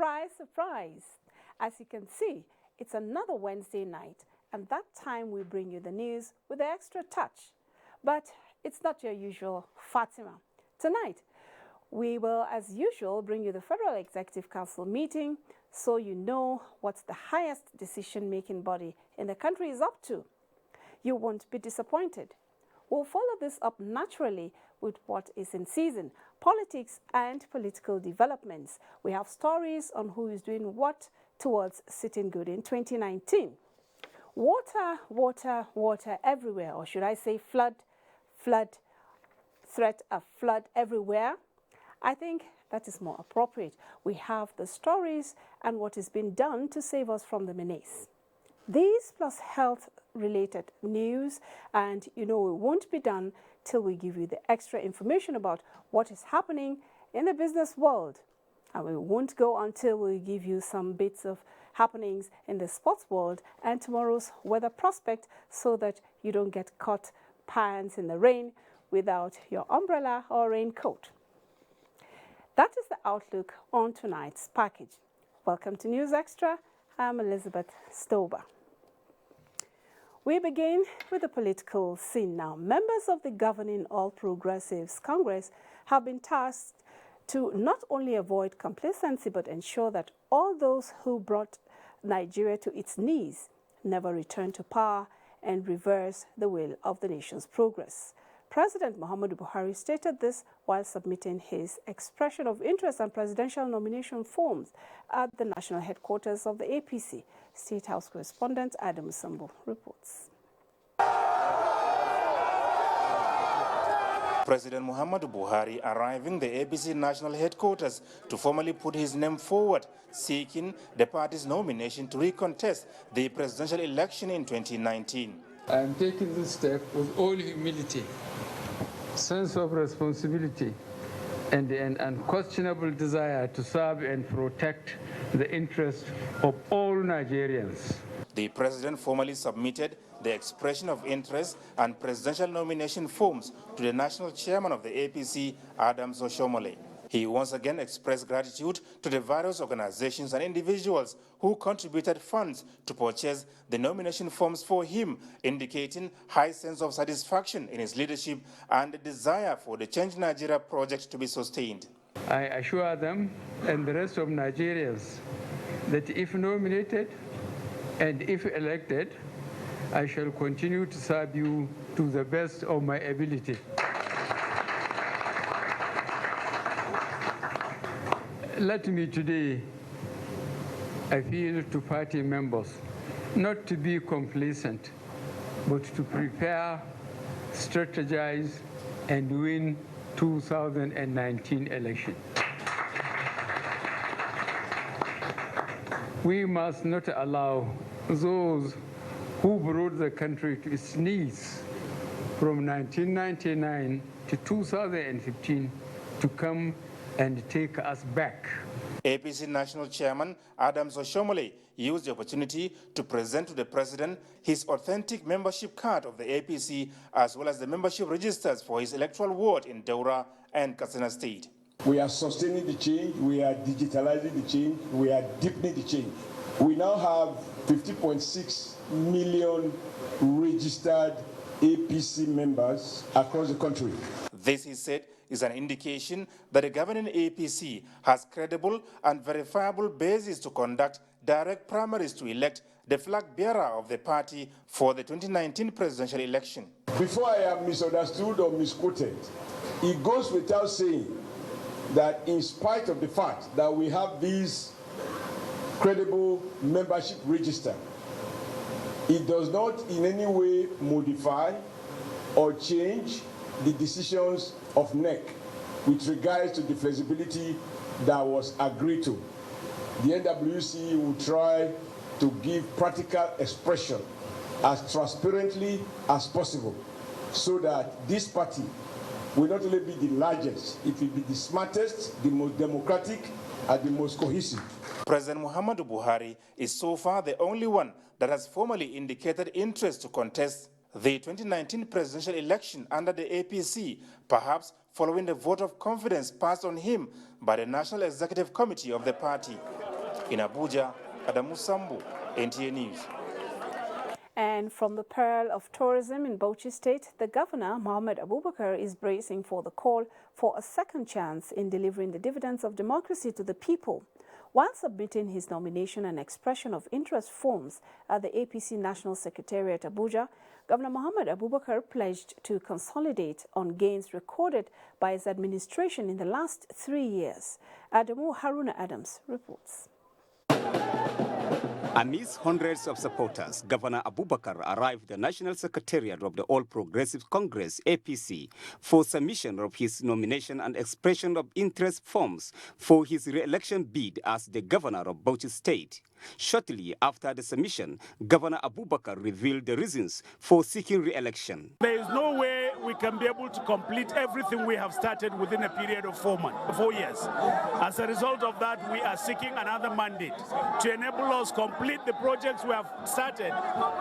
Surprise, surprise. As you can see, it's another Wednesday night, and that time we bring you the news with the extra touch. But it's not your usual Fatima. Tonight, we will, as usual, bring you the Federal Executive Council meeting so you know what the highest decision-making body in the country is up to. You won't be disappointed. We'll follow this up naturally with what is in season, politics and political developments. We have stories on who is doing what towards sitting good in 2019. Water, water, water everywhere, or should I say flood, threat of flood everywhere. I think that is more appropriate. We have the stories and what is being done to save us from the menace. These plus health-related news, and you know it won't be done till we give you the extra information about what is happening in the business world. And we won't go until we give you some bits of happenings in the sports world and tomorrow's weather prospect so that you don't get caught pants in the rain without your umbrella or raincoat. That is the outlook on tonight's package. Welcome to News Extra. I'm Elizabeth Stober. We begin with the political scene now. Members of the governing All Progressives Congress have been tasked to not only avoid complacency but ensure that all those who brought Nigeria to its knees never return to power and reverse the will of the nation's progress. President Muhammadu Buhari stated this while submitting his expression of interest and presidential nomination forms at the national headquarters of the APC. State House correspondent Adam Sambo reports. President Muhammadu Buhari arriving the APC national headquarters to formally put his name forward, seeking the party's nomination to recontest the presidential election in 2019. I am taking this step with all humility, sense of responsibility, and an unquestionable desire to serve and protect the interests of all Nigerians. The president formally submitted the expression of interest and presidential nomination forms to the national chairman of the APC, Adams Oshomole. He once again expressed gratitude to the various organizations and individuals who contributed funds to purchase the nomination forms for him, indicating high sense of satisfaction in his leadership and the desire for the Change Nigeria project to be sustained. I assure them and the rest of Nigerians that if nominated and if elected, I shall continue to serve you to the best of my ability. Let me today appeal to party members not to be complacent, but to prepare, strategize, and win 2019 election. We must not allow those who brought the country to its knees from 1999 to 2015 to come and take us back. APC National Chairman Adams Oshomole used the opportunity to present to the president his authentic membership card of the APC as well as the membership registers for his electoral ward in Daura and Katsina State. We are sustaining the change, we are digitalizing the change, we are deepening the change. We now have 50.6 million registered APC members across the country. This, he said, is an indication that the governing APC has credible and verifiable basis to conduct direct primaries to elect the flag bearer of the party for the 2019 presidential election. Before I am misunderstood or misquoted, it goes without saying that in spite of the fact that we have these credible membership register, it does not in any way modify or change the decisions of NEC with regards to the flexibility that was agreed to. The NWC will try to give practical expression as transparently as possible so that this party will not only be the largest, it will be the smartest, the most democratic, and the most cohesive. President Muhammadu Buhari is so far the only one that has formally indicated interest to contest the 2019 presidential election under the APC, perhaps following the vote of confidence passed on him by the National Executive Committee of the party. In Abuja, Adamu Sambu, NTA News. And from the pearl of tourism in Bauchi State, the governor, Mohammed Abubakar, is bracing for the call for a second chance in delivering the dividends of democracy to the people. While submitting his nomination and expression of interest forms at the APC National Secretariat Abuja, Governor Mohammed Abubakar pledged to consolidate on gains recorded by his administration in the last 3 years. Adamu Haruna Adams reports. Amidst hundreds of supporters, Governor Abubakar arrived at the National Secretariat of the All Progressive Congress, APC, for submission of his nomination and expression of interest forms for his re-election bid as the governor of Bauchi State. Shortly after the submission, Governor Abubakar revealed the reasons for seeking re-election. There is no way we can be able to complete everything we have started within a period of 4 years. As a result of that, we are seeking another mandate to enable us complete the projects we have started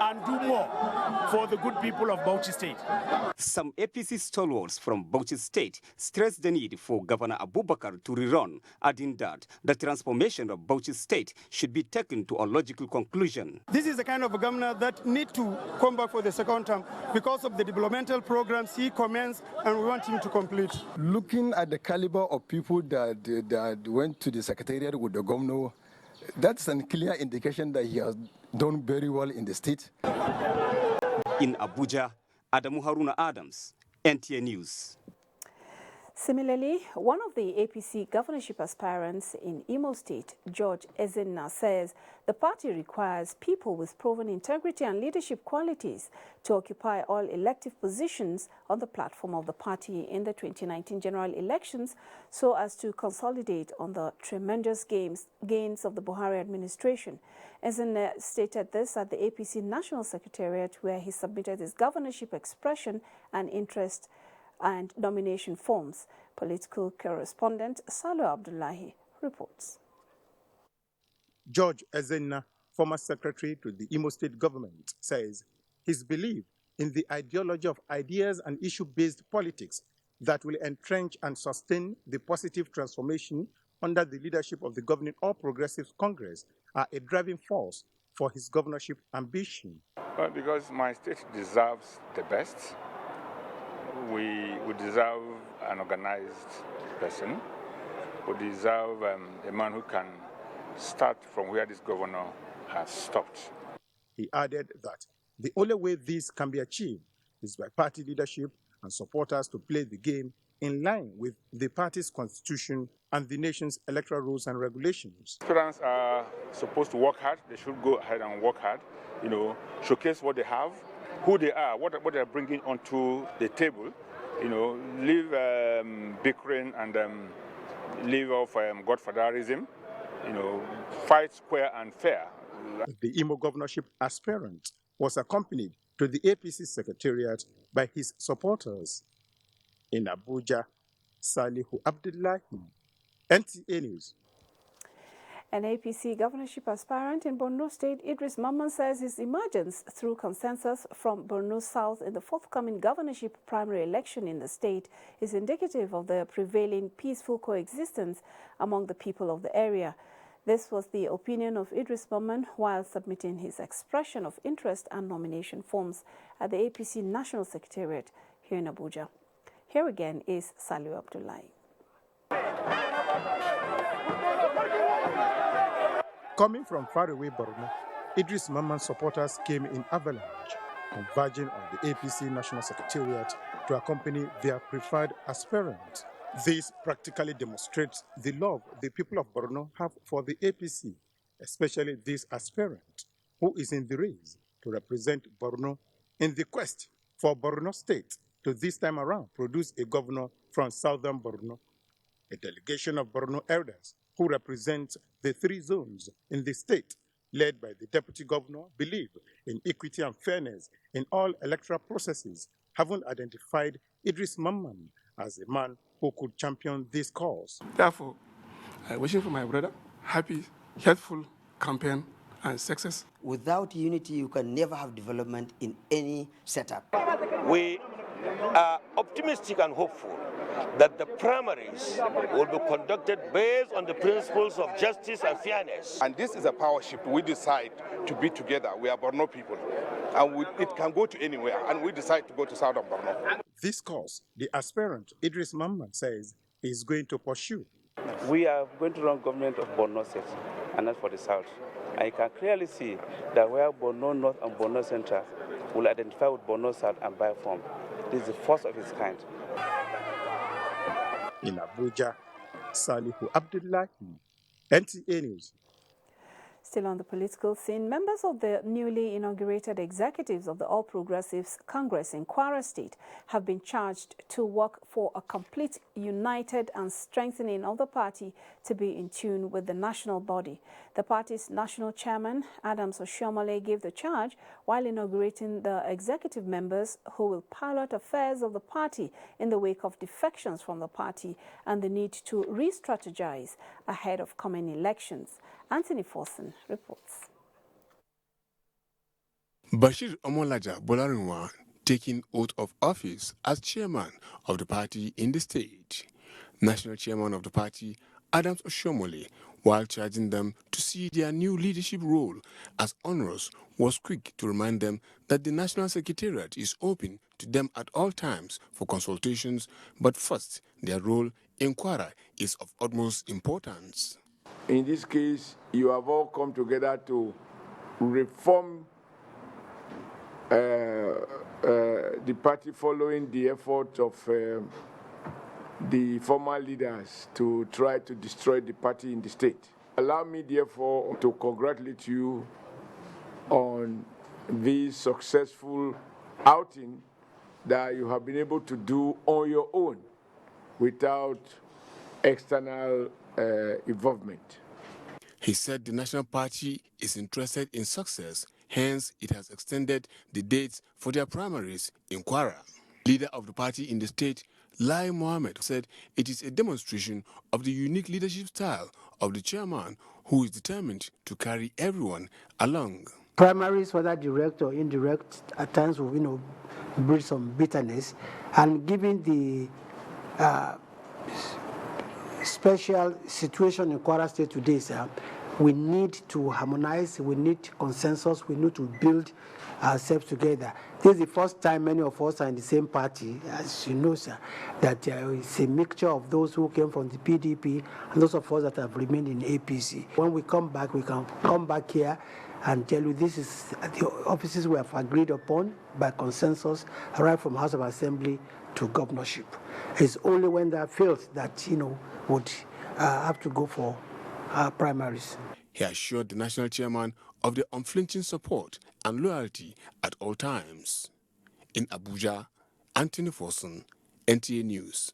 and do more for the good people of Bauchi State. Some APC stalwarts from Bauchi State stressed the need for Governor Abubakar to rerun, adding that the transformation of Bauchi State should be taken to a logical conclusion. This is the kind of a governor that need to come back for the second term because of the developmental programs he commenced and we want him to complete. Looking at the caliber of people that went to the secretariat with the governor, that's a clear indication that he has done very well in the state. In Abuja, Adamu Haruna Adams, NTA News. Similarly, one of the APC governorship aspirants in Imo State, George Ezenna, says the party requires people with proven integrity and leadership qualities to occupy all elective positions on the platform of the party in the 2019 general elections so as to consolidate on the tremendous gains of the Buhari administration. Ezenna stated this at the APC National Secretariat, where he submitted his governorship expression and interest and nomination forms. Political correspondent Salo Abdullahi reports. George Ezenna, former secretary to the Imo State government, says his belief in the ideology of ideas and issue-based politics that will entrench and sustain the positive transformation under the leadership of the governing All Progressive Congress are a driving force for his governorship ambition. Well, because my state deserves the best. We deserve an organized person. We deserve a man who can start from where this governor has stopped. He added that the only way this can be achieved is by party leadership and supporters to play the game in line with the party's constitution and the nation's electoral rules and regulations. Students are supposed to work hard. They should go ahead and work hard, showcase what they have, who they are, what they're bringing onto the table, leave bickering and leave off godfatherism, fight square and fair. The Imo governorship aspirant was accompanied to the APC secretariat by his supporters. In Abuja, Salihu Abdullahi, NTA News. An APC governorship aspirant in Borno State, Idris Mamman, says his emergence through consensus from Borno South in the forthcoming governorship primary election in the state is indicative of the prevailing peaceful coexistence among the people of the area. This was the opinion of Idris Mamman while submitting his expression of interest and nomination forms at the APC National Secretariat here in Abuja. Here again is Salihu Abdullahi. Coming from faraway Borno, Idris Mamman's supporters came in avalanche, converging on the APC National Secretariat to accompany their preferred aspirant. This practically demonstrates the love the people of Borno have for the APC, especially this aspirant, who is in the race to represent Borno in the quest for Borno State to this time around produce a governor from southern Borno. A delegation of Borno elders who represent the 3 zones in the state, led by the deputy governor, believe in equity and fairness in all electoral processes, haven't identified Idris Mamman as a man who could champion this cause. Therefore, I wish for my brother happy, healthful campaign and success. Without unity, you can never have development in any setup. We are optimistic and hopeful that the primaries will be conducted based on the principles of justice and fairness. And this is a power shift. We decide to be together. We are Borno people, and it can go to anywhere, and we decide to go to Southern Borno. This course, the aspirant Idris Mamman says he is going to pursue. We are going to run government of Borno State and not for the South. And you can clearly see that where Borno North and Borno Central will identify with Borno South and buy form. This is the first of its kind. In Abuja, Salihu Abdullahi, NTA News. Still on the political scene, members of the newly inaugurated executives of the All Progressives Congress in Kwara State have been charged to work for a complete, united and strengthening of the party to be in tune with the national body. The party's national chairman, Adams Oshiomhole, gave the charge while inaugurating the executive members who will pilot affairs of the party in the wake of defections from the party and the need to re-strategize ahead of coming elections. Anthony Forson reports. Bashir Omolaja Bolarinwa taking oath of office as chairman of the party in the state. National chairman of the party, Adams Oshiomhole, while charging them to see their new leadership role as onerous, was quick to remind them that the National Secretariat is open to them at all times for consultations, but first, their role in Kwara is of utmost importance. In this case, you have all come together to reform the party following the effort of the former leaders to try to destroy the party in the state. Allow me, therefore, to congratulate you on this successful outing that you have been able to do on your own without external involvement. He said the National Party is interested in success, hence it has extended the dates for their primaries in Kwara. Leader of the party in the state, Lai Mohammed, said it is a demonstration of the unique leadership style of the chairman, who is determined to carry everyone along. Primaries, whether direct or indirect, at times will breed some bitterness, and given the special situation in Kwara State today, sir, we need to harmonize, we need consensus, we need to build ourselves together. This is the first time many of us are in the same party, as you know, sir, that it's a mixture of those who came from the PDP and those of us that have remained in APC. When we come back, we can come back here and tell you this is the offices we have agreed upon by consensus, right from House of Assembly to governorship. It's only when that fails that, would have to go for primaries. He assured the national chairman of the unflinching support and loyalty at all times. In Abuja, Anthony Forson, NTA News.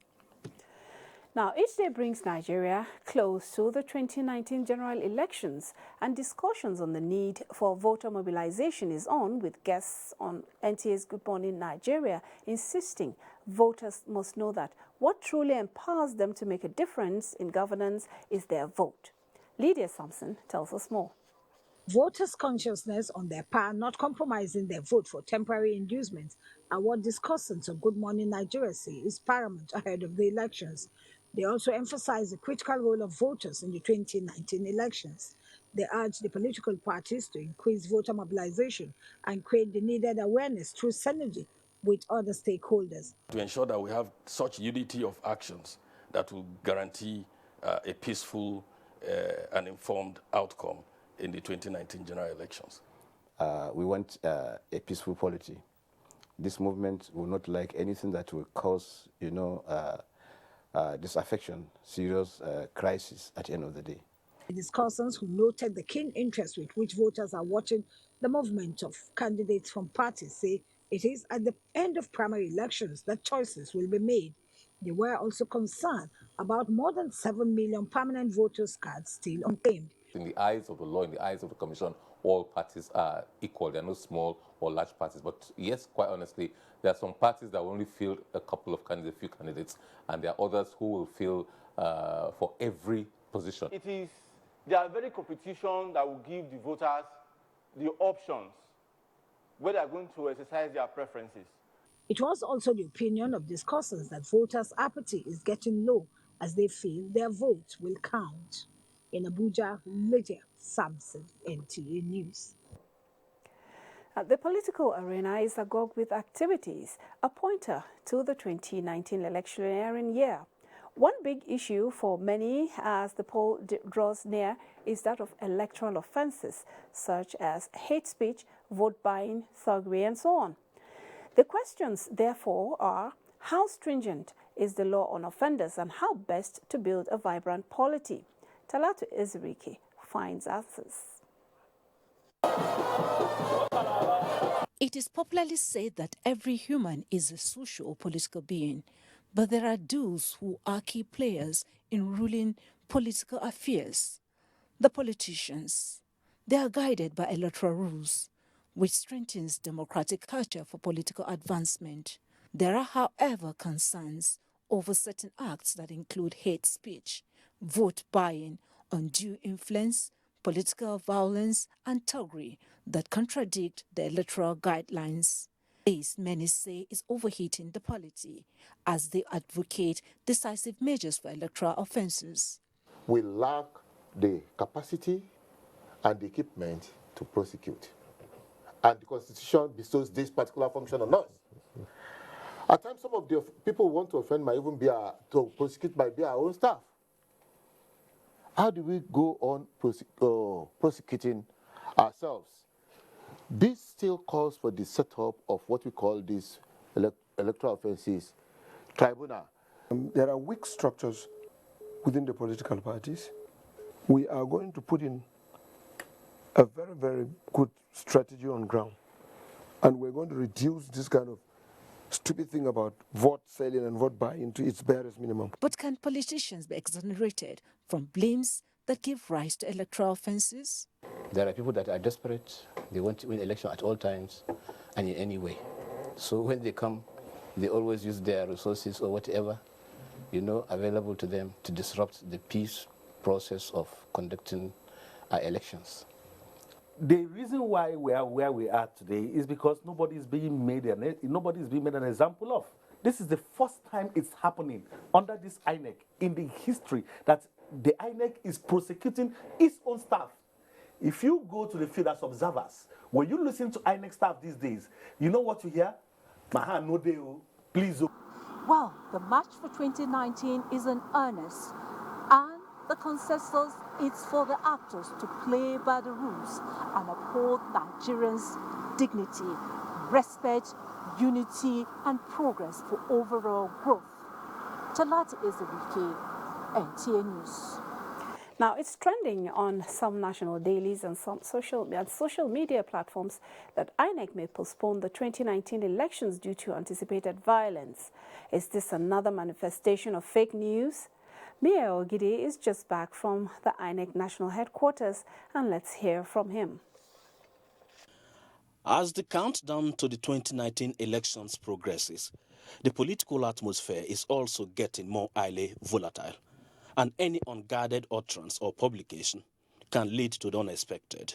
Now, each day brings Nigeria close to the 2019 general elections, and discussions on the need for voter mobilization is on, with guests on NTA's Good Morning Nigeria insisting voters must know that what truly empowers them to make a difference in governance is their vote. Lydia Sampson tells us more. Voters' consciousness on their power not compromising their vote for temporary inducements are what discussants of Good Morning Nigeria say is paramount ahead of the elections. They also emphasize the critical role of voters in the 2019 elections. They urge the political parties to increase voter mobilization and create the needed awareness through synergy with other stakeholders. To ensure that we have such unity of actions that will guarantee a peaceful and informed outcome in the 2019 general elections. We want a peaceful polity. This movement will not like anything that will cause, disaffection, serious crisis at the end of the day. The discussants, who noted the keen interest with which voters are watching the movement of candidates from parties, say it is at the end of primary elections that choices will be made. They were also concerned about more than 7 million permanent voters' cards still unclaimed. In the eyes of the law, in the eyes of the Commission, all parties are equal. There are no small or large parties. But yes, quite honestly, there are some parties that will only field a couple of candidates, a few candidates, and there are others who will field for every position. It is their very competition that will give the voters the options where they are going to exercise their preferences. It was also the opinion of discussants that voters' apathy is getting low as they feel their vote will count. In Abuja, Lydia Samson, NTA News. The political arena is agog with activities, a pointer to the 2019 electioneering year. One big issue for many as the poll draws near is that of electoral offences such as hate speech, vote buying, thuggery and so on. The questions, therefore, are how stringent is the law on offenders and how best to build a vibrant polity? Talatu Ezirike finds answers. It is popularly said that every human is a social or political being, but there are those who are key players in ruling political affairs. The politicians. They are guided by electoral rules, which strengthens democratic culture for political advancement. There are, however, concerns over certain acts that include hate speech, vote buying, undue influence, political violence, and thuggery that contradict the electoral guidelines. This, many say, is overheating the polity as they advocate decisive measures for electoral offences. We lack the capacity and the equipment to prosecute. And the Constitution bestows this particular function on us. At times, some of the people who want to offend might even be to prosecute might be our own staff. How do we go on prosecuting ourselves? This still calls for the setup of what we call this electoral offences tribunal. There are weak structures within the political parties. We are going to put in a very, very good strategy on ground. And we're going to reduce this kind of stupid thing about vote selling and vote buying to its barest minimum. But can politicians be exonerated from blames that give rise to electoral offences? There are people that are desperate. They want to win election at all times and in any way. So when they come, they always use their resources or whatever, available to them to disrupt the peace process of conducting our elections. The reason why we are where we are today is because nobody is being made an example of. This is the first time it's happening under this INEC in the history that the INEC is prosecuting its own staff. If you go to the field as observers, when you listen to INEC staff these days, you know what you hear? Maha no deo, please. Well, the match for 2019 is in earnest, and the consensus is for the actors to play by the rules and uphold Nigerians' dignity, respect, unity, and progress for overall growth. Talat Ezirike, NTA News. Now, it's trending on some national dailies and some social media platforms that INEC may postpone the 2019 elections due to anticipated violence. Is this another manifestation of fake news? Mia Ogidi is just back from the INEC national headquarters, and let's hear from him. As the countdown to the 2019 elections progresses, the political atmosphere is also getting more highly volatile, and any unguarded utterance or publication can lead to the unexpected.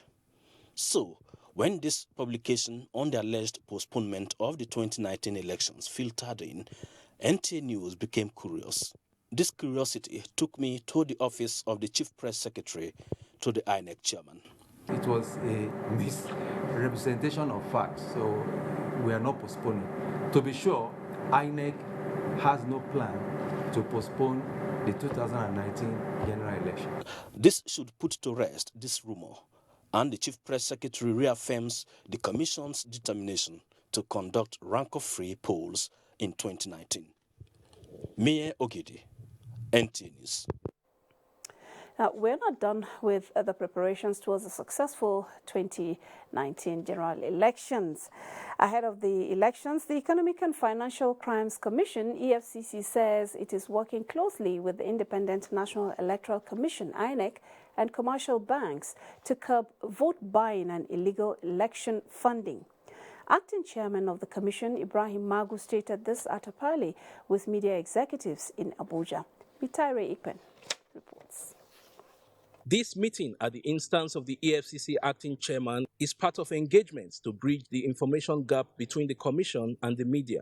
So, when this publication on the alleged postponement of the 2019 elections filtered in, NTA News became curious. This curiosity took me to the office of the Chief Press Secretary to the INEC chairman. It was a misrepresentation of facts, so we are not postponing. To be sure, INEC has no plan to postpone the 2019 general election. This should put to rest this rumor, and the Chief Press Secretary reaffirms the Commission's determination to conduct rancor-free polls in 2019. Mie Ogidi, NTA News. Now, we're not done with the preparations towards a successful 2019 general elections. Ahead of the elections, the Economic and Financial Crimes Commission, EFCC, says it is working closely with the Independent National Electoral Commission, INEC, and commercial banks to curb vote buying and illegal election funding. Acting chairman of the commission, Ibrahim Magu, stated this at a parley with media executives in Abuja. Mitaire Ikpen reports. This meeting at the instance of the EFCC acting chairman is part of engagements to bridge the information gap between the commission and the media.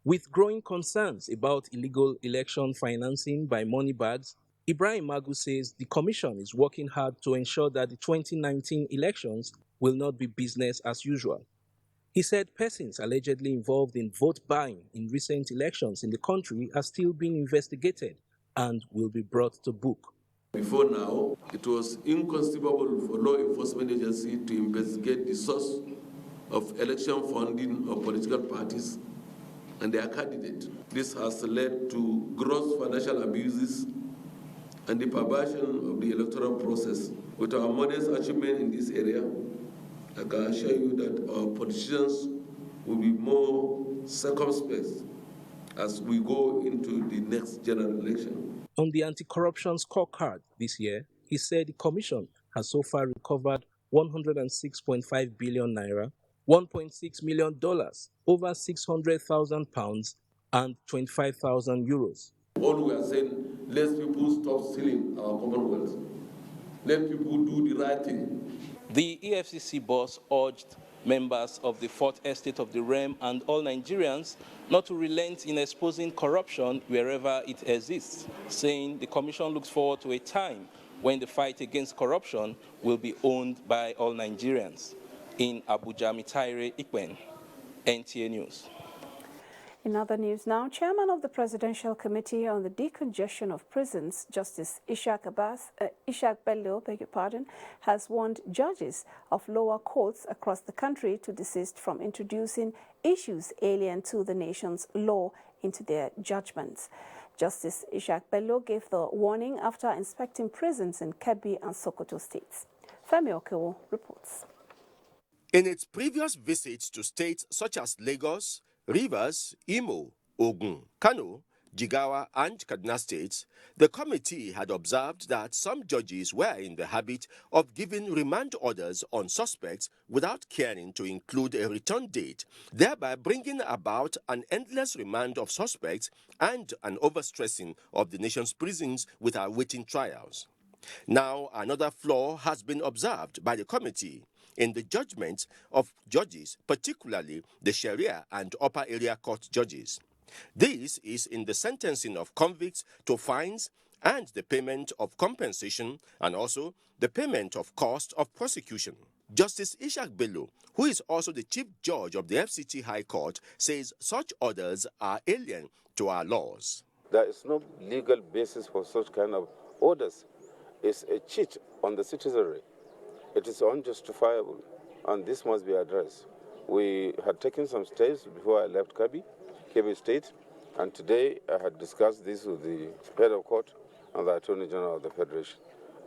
With growing concerns about illegal election financing by money bags, Ibrahim Magu says the Commission is working hard to ensure that the 2019 elections will not be business as usual. He said persons allegedly involved in vote buying in recent elections in the country are still being investigated and will be brought to book. Before now, it was inconceivable for law enforcement agency to investigate the source of election funding of political parties and their candidate. This has led to gross financial abuses and the perversion of the electoral process. With our modest achievement in this area, I can assure you that our politicians will be more circumspect as we go into the next general election. On the anti-corruption scorecard this year, he said the Commission has so far recovered 106.5 billion naira, $1.6 million, over 600,000 pounds, and 25,000 euros. All we are saying, let people stop stealing our commonwealth. Let people do the right thing. The EFCC boss urged members of the Fourth Estate of the Realm and all Nigerians not to relent in exposing corruption wherever it exists, saying the Commission looks forward to a time when the fight against corruption will be owned by all Nigerians. In Abuja, Mitaire Ikwen, NTA News. In other news now, Chairman of the Presidential Committee on the Decongestion of Prisons, Justice Ishaq Bello, has warned judges of lower courts across the country to desist from introducing issues alien to the nation's law into their judgments. Justice Ishaq Bello gave the warning after inspecting prisons in Kebbi and Sokoto states. Femi Okewo reports. In its previous visits to states such as Lagos, Rivers, Imo, Ogun, Kano, Jigawa and Kaduna states, the committee had observed that some judges were in the habit of giving remand orders on suspects without caring to include a return date, thereby bringing about an endless remand of suspects and an overstressing of the nation's prisons with awaiting trials. Now, another flaw has been observed by the committee in the judgment of judges, particularly the Sharia and upper area court judges. This is in the sentencing of convicts to fines and the payment of compensation and also the payment of cost of prosecution. Justice Ishaq Bello, who is also the chief judge of the FCT High Court, says such orders are alien to our laws. There is no legal basis for such kind of orders. It's a cheat on the citizenry. It is unjustifiable, and this must be addressed. We had taken some steps before I left Kebbi State, and today I had discussed this with the head of court and the Attorney General of the Federation,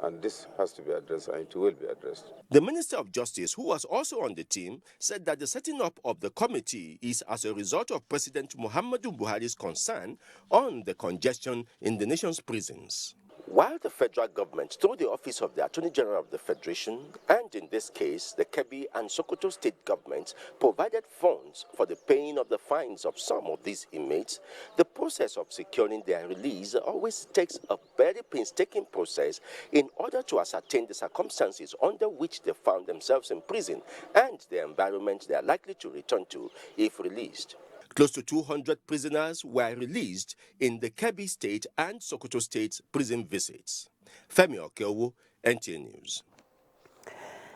and this has to be addressed, and it will be addressed. The Minister of Justice, who was also on the team, said that the setting up of the committee is as a result of President Muhammadu Buhari's concern on the congestion in the nation's prisons. While the federal government, through the Office of the Attorney General of the Federation, and in this case, the Kebbi and Sokoto state governments, provided funds for the paying of the fines of some of these inmates, the process of securing their release always takes a very painstaking process in order to ascertain the circumstances under which they found themselves in prison and the environment they are likely to return to if released. Close to 200 prisoners were released in the Kebbi State and Sokoto State prison visits. Femi Okewo, NTA News.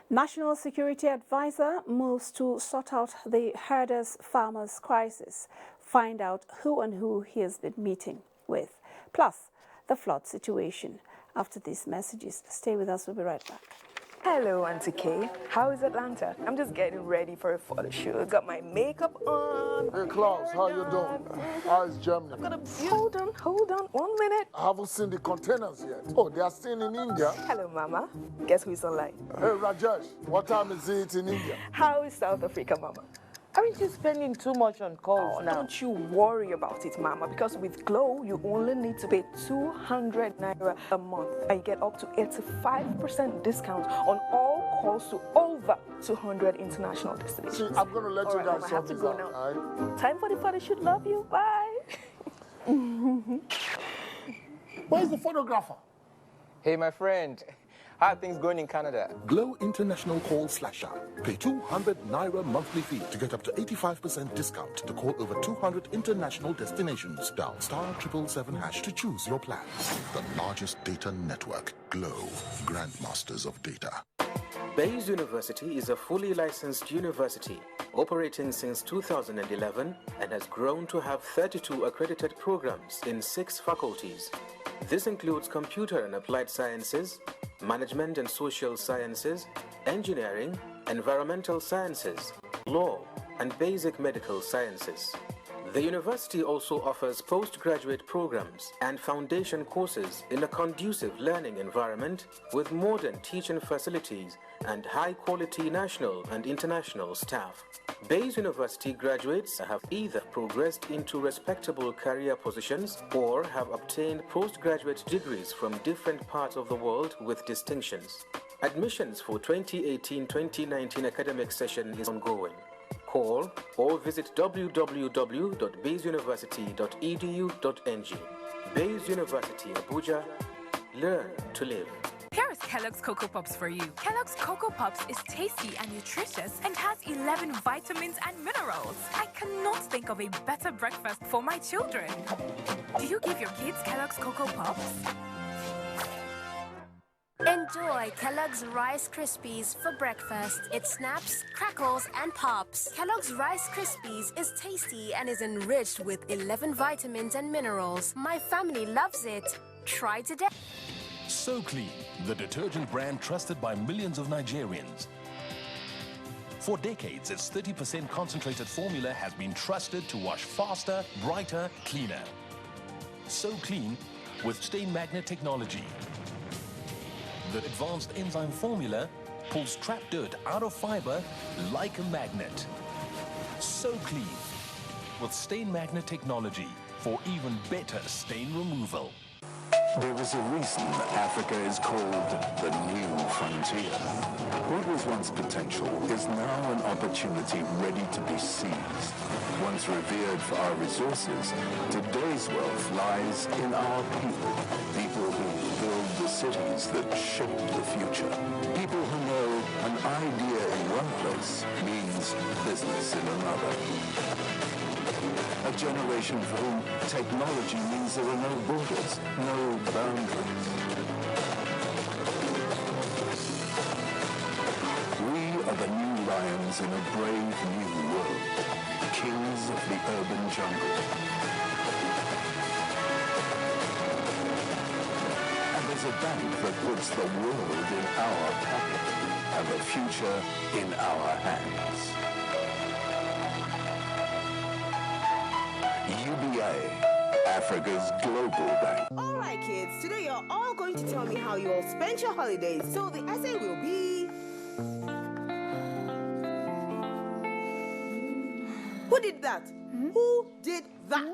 National Security Advisor moves to sort out the herders-farmers crisis, find out who he has been meeting with, plus the flood situation. After these messages, stay with us, we'll be right back. Hello, Auntie Kay. How is Atlanta? I'm just getting ready for a photo shoot. Got my makeup on. Hey, Klaus, how you doing? How is Germany? Hold on, 1 minute. I haven't seen the containers yet. Oh, they are still in India. Hello, Mama. Guess who's online? Hey, Rajesh, what time is it in India? How is South Africa, Mama? Aren't you spending too much on calls now? Don't you worry about it, Mama, because with Glow, you only need to pay 200 Naira a month and you get up to 85% discount on all calls to over 200 international destinations. See, I'm going to let you guys have to go now. Right? Time for the photo shoot. Love you. Bye. Where's the photographer? Hey, my friend. How are things going in Canada? Glow International Call Slasher. Pay 200 Naira monthly fee to get up to 85% discount to call over 200 international destinations. Dial *777# to choose your plan. The largest data network. Glow. Grandmasters of data. Bayes University is a fully licensed university operating since 2011 and has grown to have 32 accredited programs in 6 faculties. This includes computer and applied sciences, management and social sciences, engineering, environmental sciences, law, and basic medical sciences. The university also offers postgraduate programs and foundation courses in a conducive learning environment with modern teaching facilities and high-quality national and international staff. Bayes University graduates have either progressed into respectable career positions or have obtained postgraduate degrees from different parts of the world with distinctions. Admissions for 2018-2019 academic session is ongoing. Call or visit www.bayesuniversity.edu.ng. Bayes University, Abuja. Learn to live. Here is Kellogg's Cocoa Pops for you. Kellogg's Cocoa Pops is tasty and nutritious and has 11 vitamins and minerals. I cannot think of a better breakfast for my children. Do you give your kids Kellogg's Cocoa Pops? Enjoy Kellogg's Rice Krispies for breakfast. It snaps, crackles, and pops. Kellogg's Rice Krispies is tasty and is enriched with 11 vitamins and minerals. My family loves it. Try today. So Clean, the detergent brand trusted by millions of Nigerians. For decades, its 30% concentrated formula has been trusted to wash faster, brighter, cleaner. So Clean with stain magnet technology. The advanced enzyme formula pulls trapped dirt out of fiber like a magnet. So Clean with stain magnet technology for even better stain removal. There is a reason Africa is called the new frontier. What was once potential is now an opportunity ready to be seized. Once revered for our resources, today's wealth lies in our people. People who build the cities that shape the future. People who know an idea in one place means business in another. A generation for whom technology means there are no borders, no boundaries. We are the new lions in a brave new world, kings of the urban jungle. And there's a bank that puts the world in our pocket and the future in our hands. UBA, Africa's global bank. All right, kids. Today you're all going to tell me how you all spent your holidays. So the essay will be... Who did that? Who did that?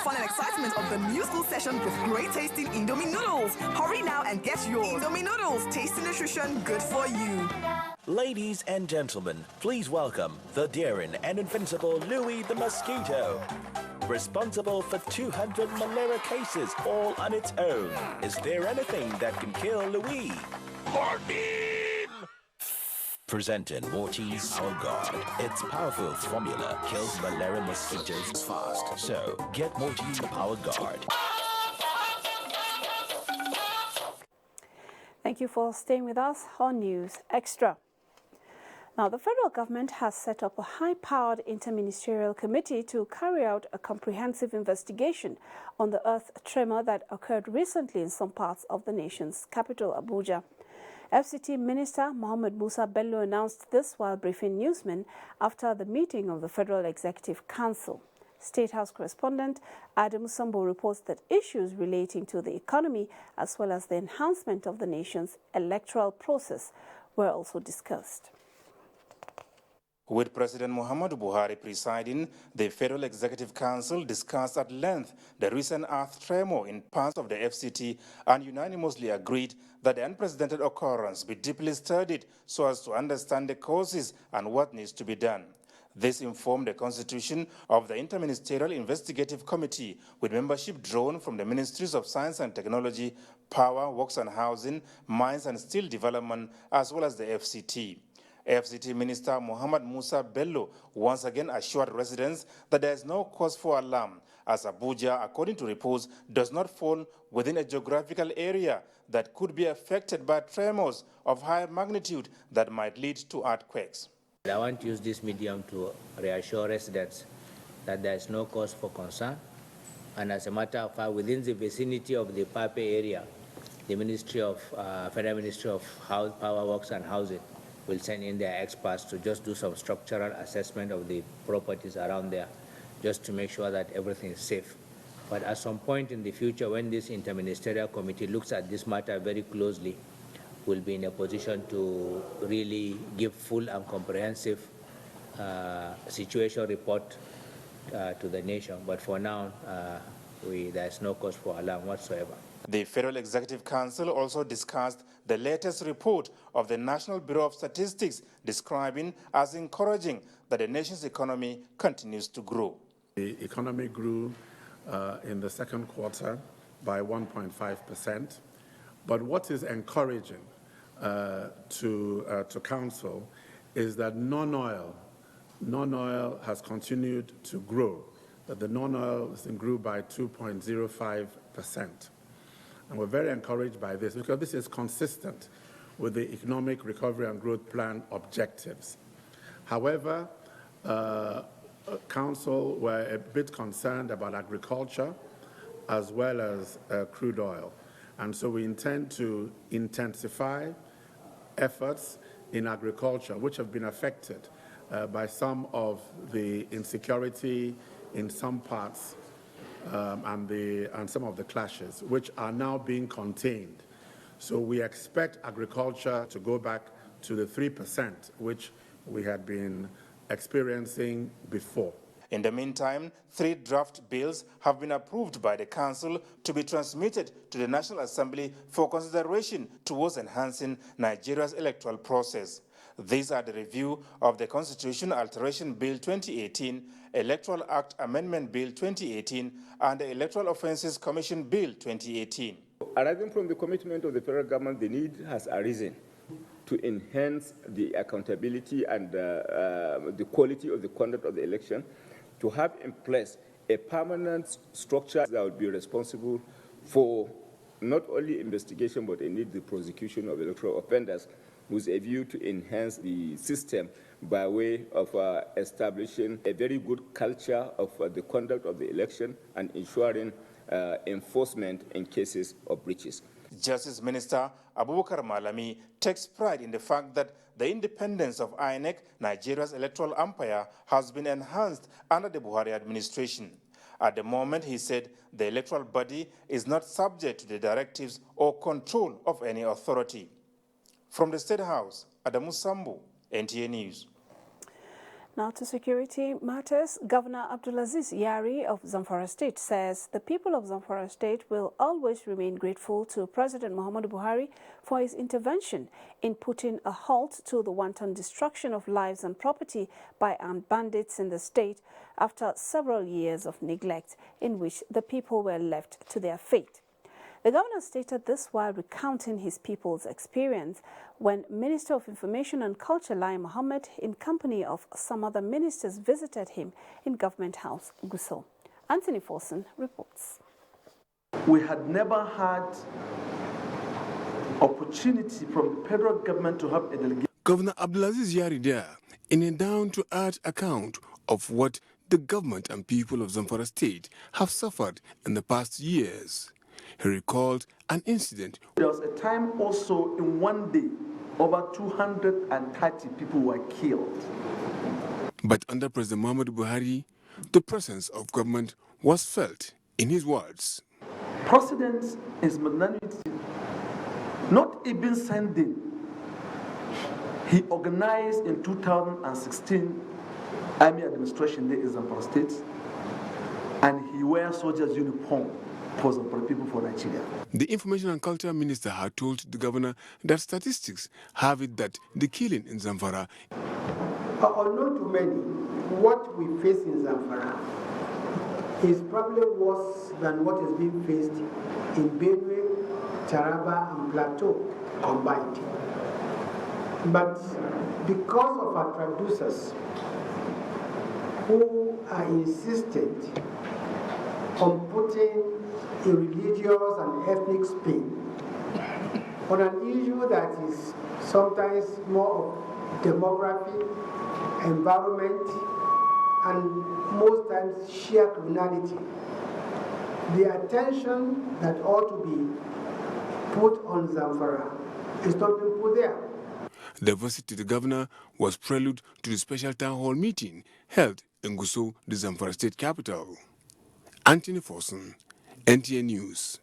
Fun and excitement of the new school session with great tasting Indomie noodles. Hurry now and get yours. Indomie noodles, tasty nutrition, good for you. Ladies and gentlemen, please welcome the daring and invincible Louis the Mosquito. Responsible for 200 malaria cases all on its own. Is there anything that can kill Louis? Morphine! Presenting Mortine's Power Guard. Its powerful formula kills malaria mosquitoes fast. So, get Mortine Power Guard. Thank you for staying with us on News Extra. Now, the federal government has set up a high-powered interministerial committee to carry out a comprehensive investigation on the earth tremor that occurred recently in some parts of the nation's capital, Abuja. FCT Minister Mohammed Musa Bello announced this while briefing newsmen after the meeting of the Federal Executive Council. State House correspondent Adamu Sambo reports that issues relating to the economy as well as the enhancement of the nation's electoral process were also discussed. With President Muhammadu Buhari presiding, the Federal Executive Council discussed at length the recent earth tremor in parts of the FCT and unanimously agreed that the unprecedented occurrence be deeply studied so as to understand the causes and what needs to be done. This informed the constitution of the Interministerial Investigative Committee, with membership drawn from the Ministries of Science and Technology, Power, Works and Housing, Mines and Steel Development, as well as the FCT. FCT Minister Mohammed Musa Bello once again assured residents that there is no cause for alarm, as Abuja, according to reports, does not fall within a geographical area that could be affected by tremors of high magnitude that might lead to earthquakes. I want to use this medium to reassure residents that there is no cause for concern. And as a matter of fact, within the vicinity of the Pape area, the Federal Ministry of Power, Works and Housing will send in their experts to just do some structural assessment of the properties around there, just to make sure that everything is safe. But at some point in the future, when this interministerial committee looks at this matter very closely, will be in a position to really give full and comprehensive situation report to the nation. But for now, there is no cause for alarm whatsoever. The Federal Executive Council also discussed the latest report of the National Bureau of Statistics, describing as encouraging that the nation's economy continues to grow. The economy grew in the second quarter by 1.5%. But what is encouraging to Council is that non-oil has continued to grow, that the non-oil grew by 2.05%. And we're very encouraged by this because this is consistent with the Economic Recovery and Growth Plan objectives. However, Council were a bit concerned about agriculture as well as crude oil. And so we intend to intensify efforts in agriculture, which have been affected by some of the insecurity in some parts and some of the clashes, which are now being contained. So we expect agriculture to go back to the 3%, which we had been experiencing before. In the meantime, 3 draft bills have been approved by the Council to be transmitted to the National Assembly for consideration towards enhancing Nigeria's electoral process. These are the review of the Constitution Alteration Bill 2018, Electoral Act Amendment Bill 2018, and the Electoral Offences Commission Bill 2018. Arising from the commitment of the federal government, the need has arisen to enhance the accountability and the quality of the conduct of the election, to have in place a permanent structure that will be responsible for not only investigation but indeed the prosecution of electoral offenders, with a view to enhance the system by way of establishing a very good culture of the conduct of the election and ensuring enforcement in cases of breaches. Justice Minister Abubakar Malami takes pride in the fact that the independence of INEC, Nigeria's electoral umpire, has been enhanced under the Buhari administration. At the moment, he said, the electoral body is not subject to the directives or control of any authority. From the State House, Adamu Sambu, NTA News. Now to security matters. Governor Abdulaziz Yari of Zamfara State says the people of Zamfara State will always remain grateful to President Muhammadu Buhari for his intervention in putting a halt to the wanton destruction of lives and property by armed bandits in the state after several years of neglect in which the people were left to their fate. The governor stated this while recounting his people's experience when Minister of Information and Culture Lai Mohammed, in company of some other ministers, visited him in Government House, Gusau. Anthony Forson reports. We had never had opportunity from the federal government to have a delegation. Governor Abdulaziz Yari there, in a down-to-earth account of what the government and people of Zamfara State have suffered in the past years. He recalled an incident. There was a time also in one day, over 230 people were killed. But under President Muhammadu Buhari, the presence of government was felt. In his words, President is magnanimity, not even sending. He organized in 2016 Army Administration Day in Zamfara State, and he wears soldiers' uniform for Zamfara people for Nigeria. The Information and Culture Minister had told the governor that statistics have it that the killing in Zamfara, unknown to many, what we face in Zamfara is probably worse than what is being faced in Benue, Taraba, and Plateau combined. But because of our traducers who are insistent on putting a religious and ethnic spin on an issue that is sometimes more of demography, environment, and most times sheer criminality, the attention that ought to be put on Zamfara is not being put there. the visit to the governor was prelude to the special town hall meeting held in Gusau, the Zamfara state capital. Anthony Forson, NTN News.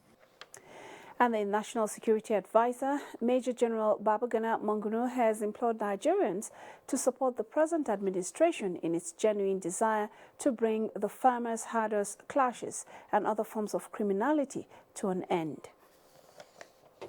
And the National Security Advisor, Major General Babagana Manguno, has implored Nigerians to support the present administration in its genuine desire to bring the farmers, herders, clashes and other forms of criminality to an end.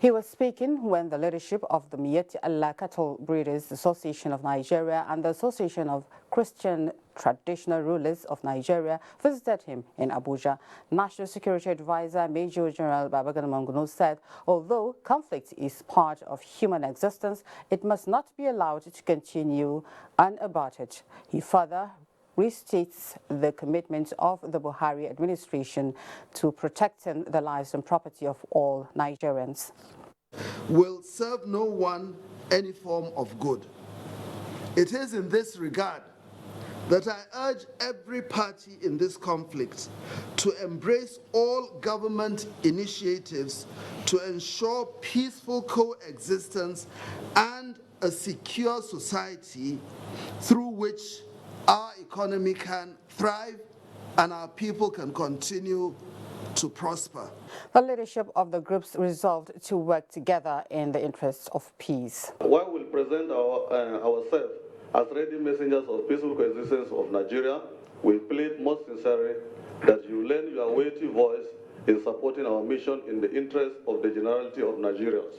He was speaking when the leadership of the Miyetti Allah Cattle Breeders Association of Nigeria and the Association of Christian Traditional Rulers of Nigeria visited him in Abuja. National Security Advisor Major General Babagana Manguno said, although conflict is part of human existence, it must not be allowed to continue unabated. He further restates the commitment of the Buhari administration to protecting the lives and property of all Nigerians. Will serve no one any form of good. It is in this regard that I urge every party in this conflict to embrace all government initiatives to ensure peaceful coexistence and a secure society through which our economy can thrive and our people can continue to prosper. The leadership of the groups resolved to work together in the interests of peace. While we present ourselves as ready messengers of peaceful coexistence of Nigeria, we plead most sincerely that you lend your weighty voice in supporting our mission in the interest of the generality of Nigerians.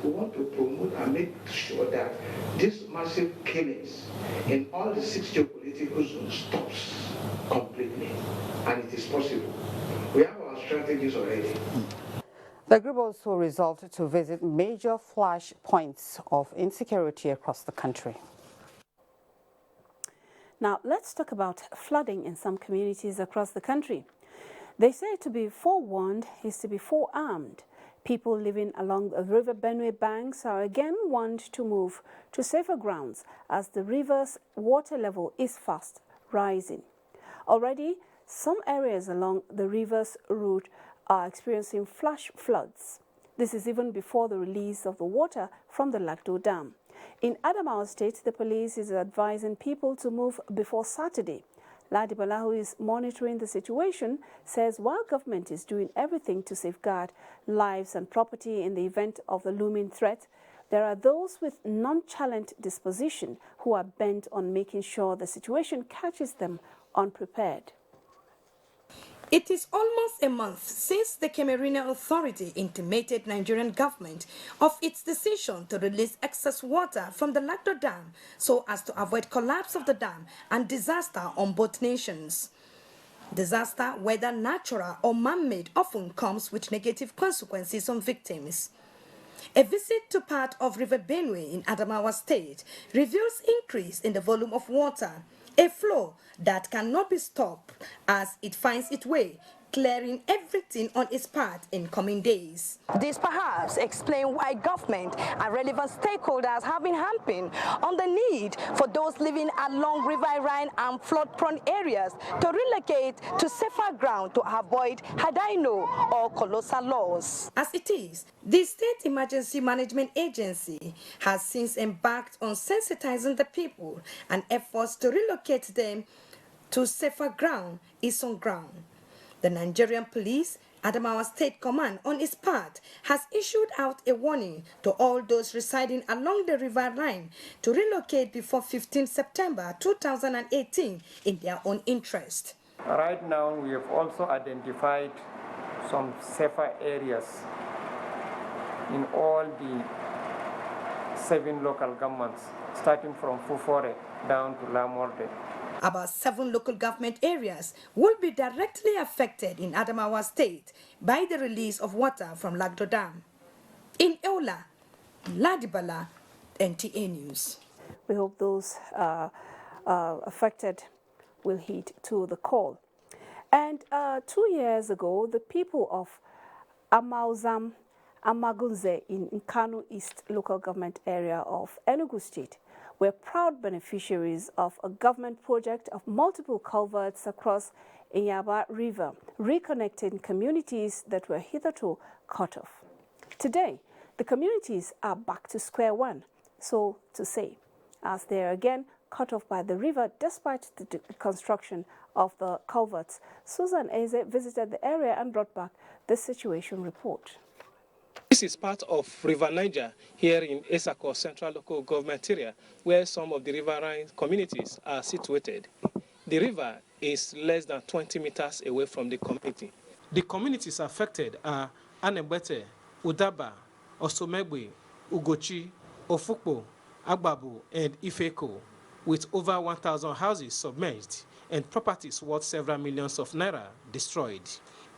We want to promote and make sure that these massive killings in all the 6 geopolitical zones stops completely, and it is possible. We have our strategies already. The group also resolved to visit major flash points of insecurity across the country. Now, let's talk about flooding in some communities across the country. They say to be forewarned is to be forearmed. People living along the River Benue banks are again warned to move to safer grounds as the river's water level is fast rising. Already, some areas along the river's route are experiencing flash floods. This is even before the release of the water from the Lagdo Dam. In Adamawa State, the police is advising people to move before Saturday. Ladibala, who is monitoring the situation, says while government is doing everything to safeguard lives and property in the event of the looming threat, there are those with nonchalant disposition who are bent on making sure the situation catches them unprepared. It is almost a month since the Cameroonian Authority intimated Nigerian government of its decision to release excess water from the Lagdo Dam so as to avoid collapse of the dam and disaster on both nations. Disaster, whether natural or man-made, often comes with negative consequences on victims. A visit to part of River Benue in Adamawa State reveals increase in the volume of water, a flow that cannot be stopped as it finds its way clearing everything on its part in coming days. This perhaps explains why government and relevant stakeholders have been harping on the need for those living along riverine and flood-prone areas to relocate to safer ground to avoid Hadaino or colossal loss. As it is, the State Emergency Management Agency has since embarked on sensitizing the people, and efforts to relocate them to safer ground is on ground. The Nigerian Police, Adamawa State Command, on its part, has issued out a warning to all those residing along the river line to relocate before 15 September 2018 in their own interest. Right now, we have also identified some safer areas in all the 7 local governments, starting from Fufore down to Lamorde. About 7 local government areas will be directly affected in Adamawa State by the release of water from Lagdo Dam. In Eola, Ladibala, NTA News. We hope those affected will heed to the call. And 2 years ago, the people of Amagunze in Kano East local government area of Enugu State were proud beneficiaries of a government project of multiple culverts across Inyaba River, reconnecting communities that were hitherto cut off. Today, the communities are back to square one, so to say, as they are again cut off by the river despite the construction of the culverts. Susan Eze visited the area and brought back the situation report. This is part of River Niger here in Esako Central Local Government area, where some of the riverine communities are situated. The river is less than 20 meters away from the community. The communities affected are Anebete, Udaba, Osomegbe, Ugochi, Ofukpo, Agbabu, and Ifeko, with over 1,000 houses submerged and properties worth several millions of naira destroyed.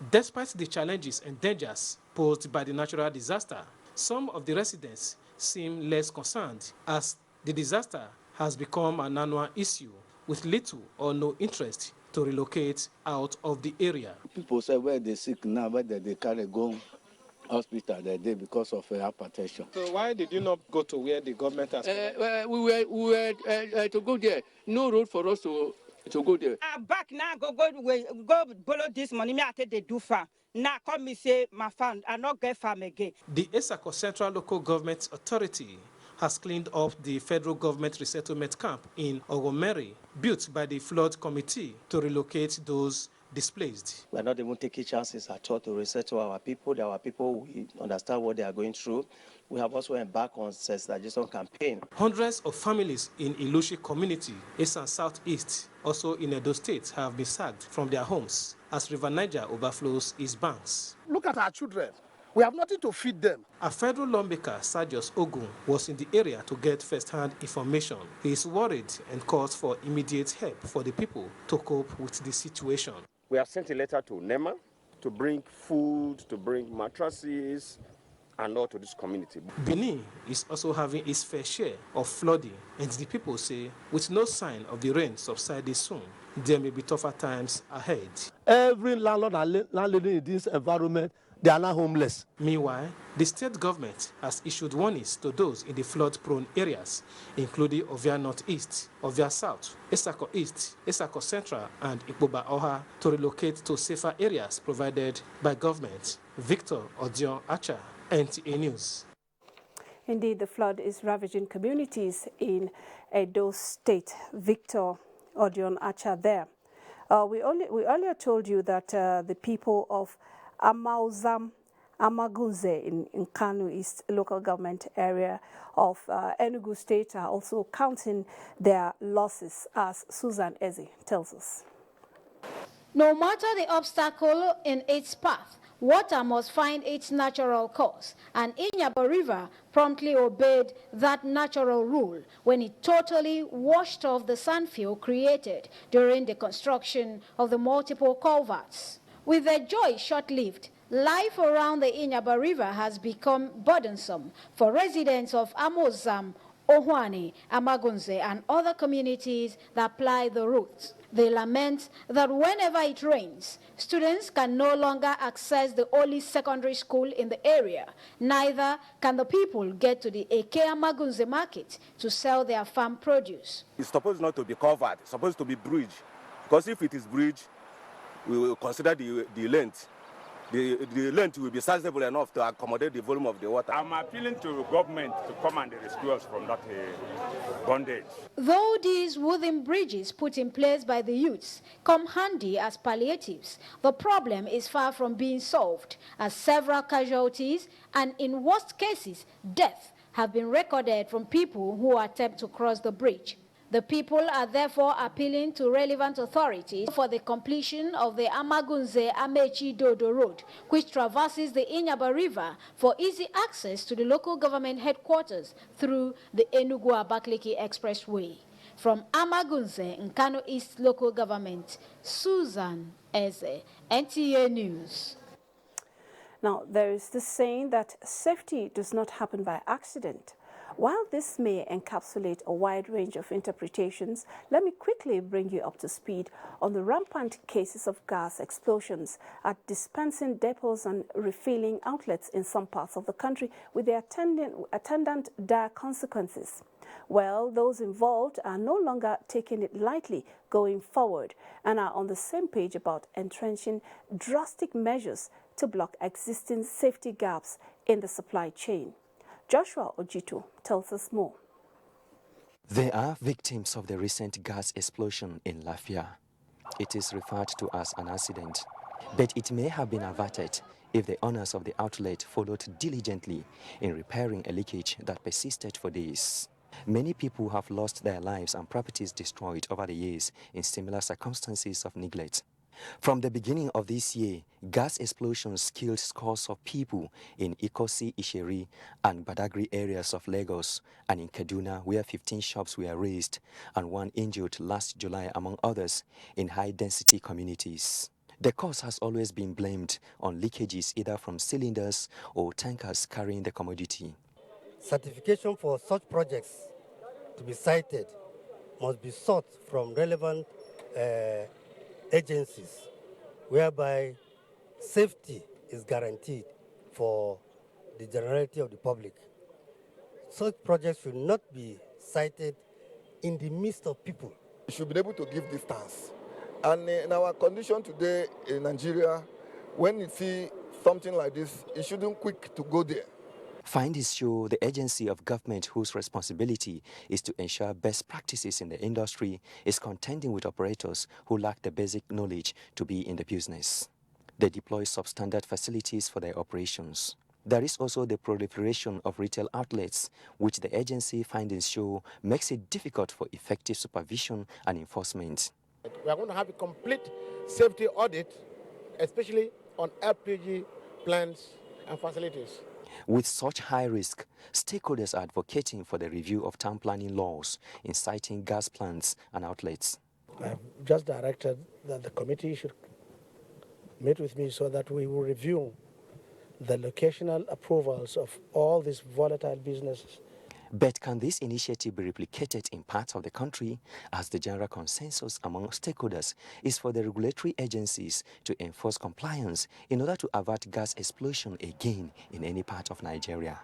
Despite the challenges and dangers posed by the natural disaster, some of the residents seem less concerned as the disaster has become an annual issue with little or no interest to relocate out of the area. People say where they sick now, where they carry go hospital that day because of hypertension. So why did you not go to where the government has? We were to go there. No road for us to go there. Back now, go borrow this money. Me I take the do farm. Now come me say my farm, I not get farm again. The Esako Central Local Government Authority has cleaned up the federal government resettlement camp in Ogomeri, built by the flood committee to relocate those displaced. We are not even taking chances at all to resettle our people. Our people, we understand what they are going through. We have also embarked on sensitization campaign. Hundreds of families in Ilushi community, east and southeast, also in Edo State, have been sacked from their homes as River Niger overflows its banks. Look at our children. We have nothing to feed them. A federal lawmaker, Sergius Ogun, was in the area to get first-hand information. He is worried and calls for immediate help for the people to cope with the situation. We have sent a letter to NEMA to bring food, to bring mattresses, and all to this community. Benin is also having its fair share of flooding, and the people say, with no sign of the rain subsiding soon, there may be tougher times ahead. Every landlord and landlady in this environment, they are now homeless. Meanwhile, the state government has issued warnings to those in the flood-prone areas, including Ovia Northeast, Ovia South, Esako East, Esako Central, and Ikpoba Oha, to relocate to safer areas provided by government. Victor Odion Acha, NTA News. Indeed, the flood is ravaging communities in Edo State. Victor Odion Acha there. We earlier told you that the people of Amagunze in Kano East local government area of Enugu State are also counting their losses, as Susan Eze tells us. No matter the obstacle in its path, water must find its natural course, and Inyaba River promptly obeyed that natural rule when it totally washed off the sandfield created during the construction of the multiple culverts. With their joy short-lived, life around the Inyaba River has become burdensome for residents of Amozam, Ohuani, Amagunze, and other communities that ply the route. They lament that whenever it rains, students can no longer access the only secondary school in the area. Neither can the people get to the Eke Amagunze market to sell their farm produce. It's supposed not to be covered, it's supposed to be bridged. Because if it is bridged, we will consider the length. The length will be sizable enough to accommodate the volume of the water. I'm appealing to the government to come and rescue us from that bondage. Though these wooden bridges put in place by the youths come handy as palliatives, the problem is far from being solved, as several casualties and, in worst cases, death have been recorded from people who attempt to cross the bridge. The people are therefore appealing to relevant authorities for the completion of the Amagunze-Amechi-Dodo Road, which traverses the Inyaba River for easy access to the local government headquarters through the Enugu-Abakaliki Expressway. From Amagunze, Nkano East Local Government, Susan Eze, NTA News. Now, there is this saying that safety does not happen by accident. While this may encapsulate a wide range of interpretations, let me quickly bring you up to speed on the rampant cases of gas explosions at dispensing depots and refilling outlets in some parts of the country, with the attendant dire consequences. Well, those involved are no longer taking it lightly going forward and are on the same page about entrenching drastic measures to block existing safety gaps in the supply chain. Joshua Ojito tells us more. They are victims of the recent gas explosion in Lafia. It is referred to as an accident, but it may have been averted if the owners of the outlet followed diligently in repairing a leakage that persisted for days. Many people have lost their lives and properties destroyed over the years in similar circumstances of neglect. From the beginning of this year, gas explosions killed scores of people in Ikosi, Isheri, and Badagry areas of Lagos, and in Kaduna, where 15 shops were razed and one injured last July, among others, in high-density communities. The cause has always been blamed on leakages either from cylinders or tankers carrying the commodity. Certification for such projects to be cited must be sought from relevant agencies, whereby safety is guaranteed for the generality of the public. Such projects should not be cited in the midst of people. We should be able to give distance. And in our condition today in Nigeria, when you see something like this, it shouldn't quick to go there. Findings show the agency of government whose responsibility is to ensure best practices in the industry is contending with operators who lack the basic knowledge to be in the business. They deploy substandard facilities for their operations. There is also the proliferation of retail outlets, which the agency findings show makes it difficult for effective supervision and enforcement. We are going to have a complete safety audit, especially on LPG plants and facilities. With such high risk, stakeholders are advocating for the review of town planning laws, inciting gas plants and outlets. I've just directed that the committee should meet with me so that we will review the locational approvals of all these volatile businesses. But can this initiative be replicated in parts of the country, as the general consensus among stakeholders is for the regulatory agencies to enforce compliance in order to avert gas explosion again in any part of Nigeria?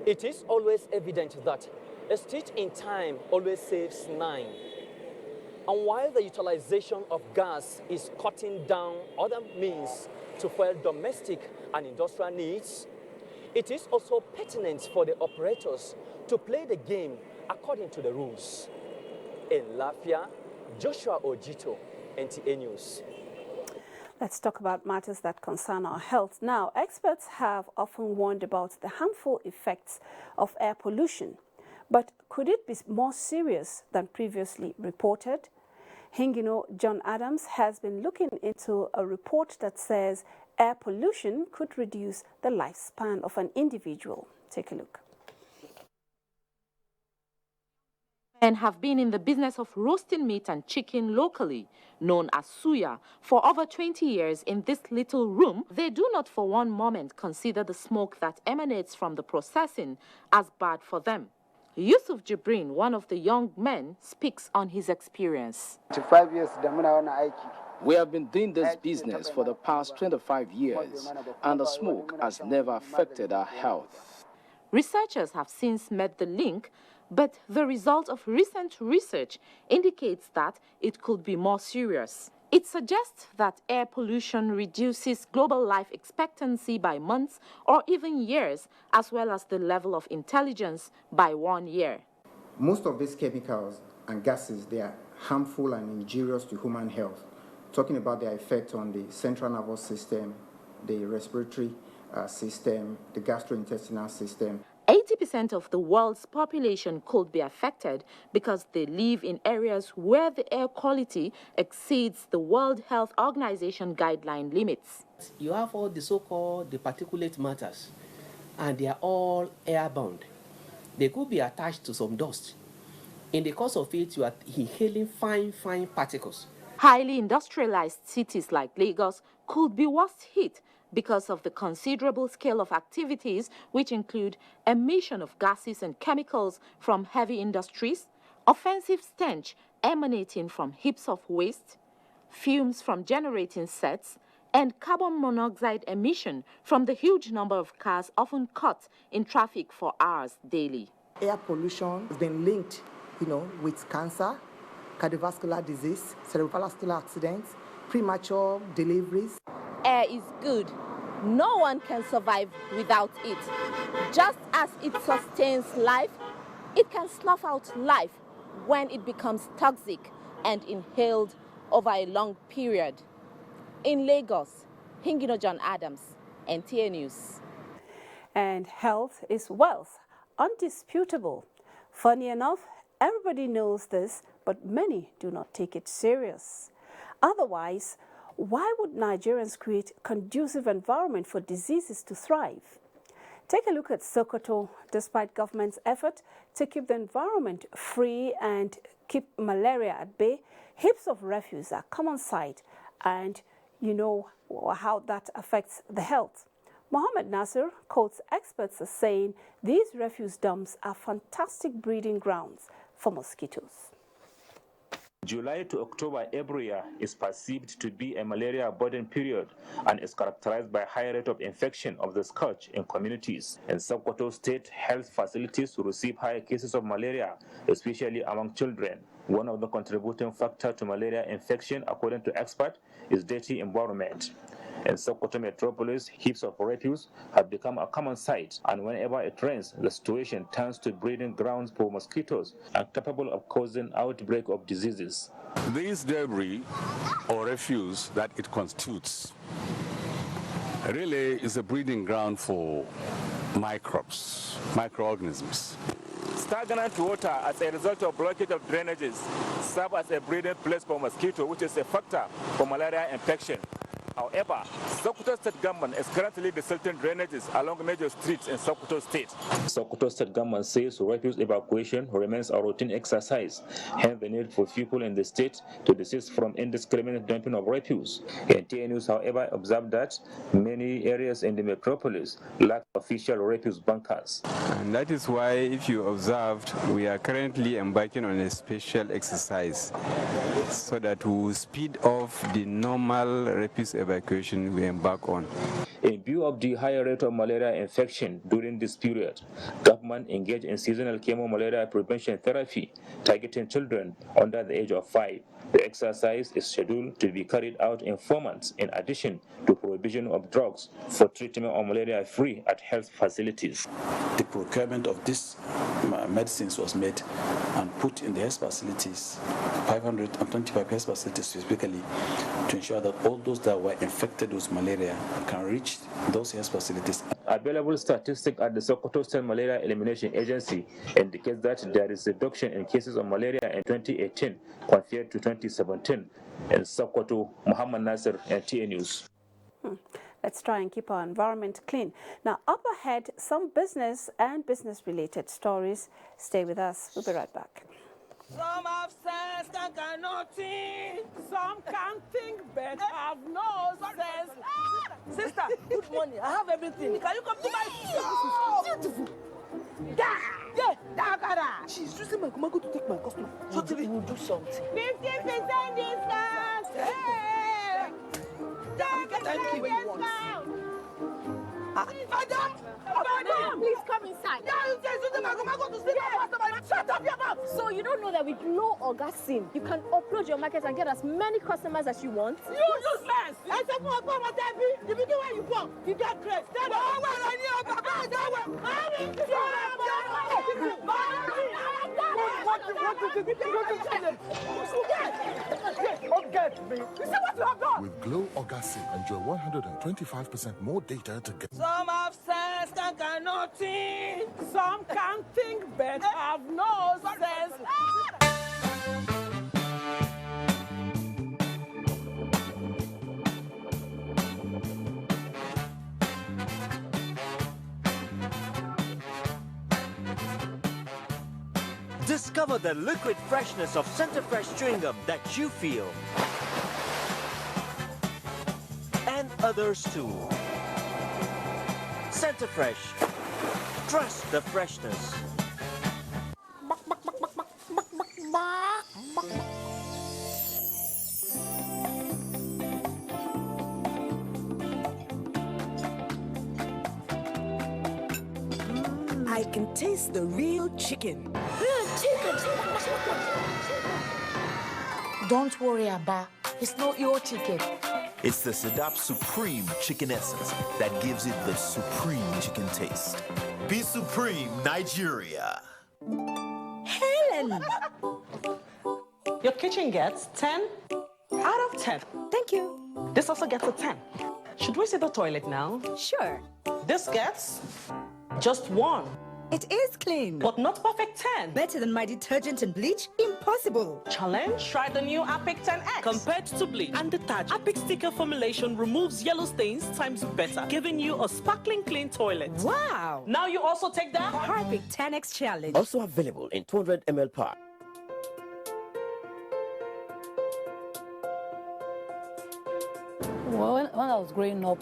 It is always evident that a stitch in time always saves 9. And while the utilization of gas is cutting down other means to fuel domestic and industrial needs, it is also pertinent for the operators to play the game according to the rules. In Lafia, Joshua Ojito, NTA News. Let's talk about matters that concern our health. Now, experts have often warned about the harmful effects of air pollution. But could it be more serious than previously reported? Hingino John Adams has been looking into a report that says air pollution could reduce the lifespan of an individual. Take a look. And have been in the business of roasting meat and chicken locally, known as suya, for over 20 years in this little room. They do not for one moment consider the smoke that emanates from the processing as bad for them. Yusuf Jibrin, one of the young men, speaks on his experience. 25 years, we have been doing this business for the past 25 years, and the smoke has never affected our health. Researchers have since met the link, but the result of recent research indicates that it could be more serious. It suggests that air pollution reduces global life expectancy by months or even years, as well as the level of intelligence by 1 year. Most of these chemicals and gases, they are harmful and injurious to human health. Talking about their effect on the central nervous system, the respiratory system, the gastrointestinal system. 80% of the world's population could be affected because they live in areas where the air quality exceeds the World Health Organization guideline limits. You have all the so-called particulate matters, and they are all airborne. They could be attached to some dust. In the course of it, you are inhaling fine particles. Highly industrialized cities like Lagos could be worst hit because of the considerable scale of activities, which include emission of gases and chemicals from heavy industries, offensive stench emanating from heaps of waste, fumes from generating sets, and carbon monoxide emission from the huge number of cars often caught in traffic for hours daily. Air pollution has been linked, with cancer, cardiovascular disease, cerebrovascular accidents, premature deliveries. Air is good. No one can survive without it. Just as it sustains life, it can snuff out life when it becomes toxic and inhaled over a long period. In Lagos, Hingino John Adams, NTA News. And health is wealth, undisputable. Funny enough, everybody knows this, but many do not take it serious. Otherwise, why would Nigerians create a conducive environment for diseases to thrive? Take a look at Sokoto. Despite government's effort to keep the environment free and keep malaria at bay, heaps of refuse are common sight, and you know how that affects the health. Mohammed Nasser quotes experts as saying these refuse dumps are fantastic breeding grounds for mosquitoes. July to October every year is perceived to be a malaria burden period and is characterized by a high rate of infection of the scourge in communities. In Sokoto State, health facilities receive higher cases of malaria, especially among children. One of the contributing factors to malaria infection, according to experts, is dirty environment. In Sokoto metropolis, heaps of refuse have become a common sight, and whenever it rains, the situation turns to breeding grounds for mosquitoes and capable of causing outbreak of diseases. This debris or refuse that it constitutes really is a breeding ground for microbes, microorganisms. Stagnant water as a result of blockage of drainages serve as a breeding place for mosquito, which is a factor for malaria infection. However, Sokoto State government is currently desilting drainages along major streets in Sokoto State. Sokoto State government says refuse evacuation remains a routine exercise, hence the need for people in the state to desist from indiscriminate dumping of refuse. NTA News, however, observed that many areas in the metropolis lack official refuse bunkers. And that is why, if you observed, we are currently embarking on a special exercise so that we will speed off the normal refuse evacuation we embark on. In view of the higher rate of malaria infection during this period, government engaged in seasonal chemo-malaria prevention therapy targeting children under the age of 5. The exercise is scheduled to be carried out in 4 months, in addition to provision of drugs for treatment of malaria free at health facilities. The procurement of these medicines was made and put in the health facilities, 525 health facilities specifically, to ensure that all those that were infected with malaria can reach those health facilities. Available statistics at the Sokoto State Malaria Elimination Agency indicates that there is a reduction in cases of malaria in 2018 compared to 2017. In Sokoto, Muhammad Nasser, NTA News. Let's try and keep our environment clean. Now, up ahead, some business and business-related stories. Stay with us. We'll be right back. Some have sense and cannot think. Some can think but have no sense. Sister, good morning. I have everything. Can you come to my beautiful? Yeah, Dagara. Come on, go to take my customer. We'll do something. 50% discount! Hey! 10% discount! Madam! Madam, please come inside. Shut up your mouth! So you don't know that with no Oga SIM, you can upload your market and get as many customers as you want? You useless! I said, "Come on, you begin where you come. You get great. With Glow Oga SIM, enjoy 125% more data to get. Some have sense and cannot think. Some can think but have no sense. Discover the liquid freshness of Center Fresh chewing gum that you feel. And others too. Center Fresh. Trust the freshness. I can taste the real chicken. Don't worry, Abba. It's not your chicken. It's the Sedap Supreme Chicken Essence that gives it the supreme chicken taste. Be Supreme, Nigeria. Helen! Your kitchen gets 10 out of 10. Thank you. This also gets a 10. Should we see the toilet now? Sure. This gets just 1. It is clean. But not perfect 10. Better than my detergent and bleach? Impossible. Challenge? Try the new Apic 10X. Compared to bleach and detergent, Apic sticker formulation removes yellow stains times better, giving you a sparkling clean toilet. Wow. Now you also take that Harpic 10X challenge. Also available in 200 ml pack. Well, when I was growing up,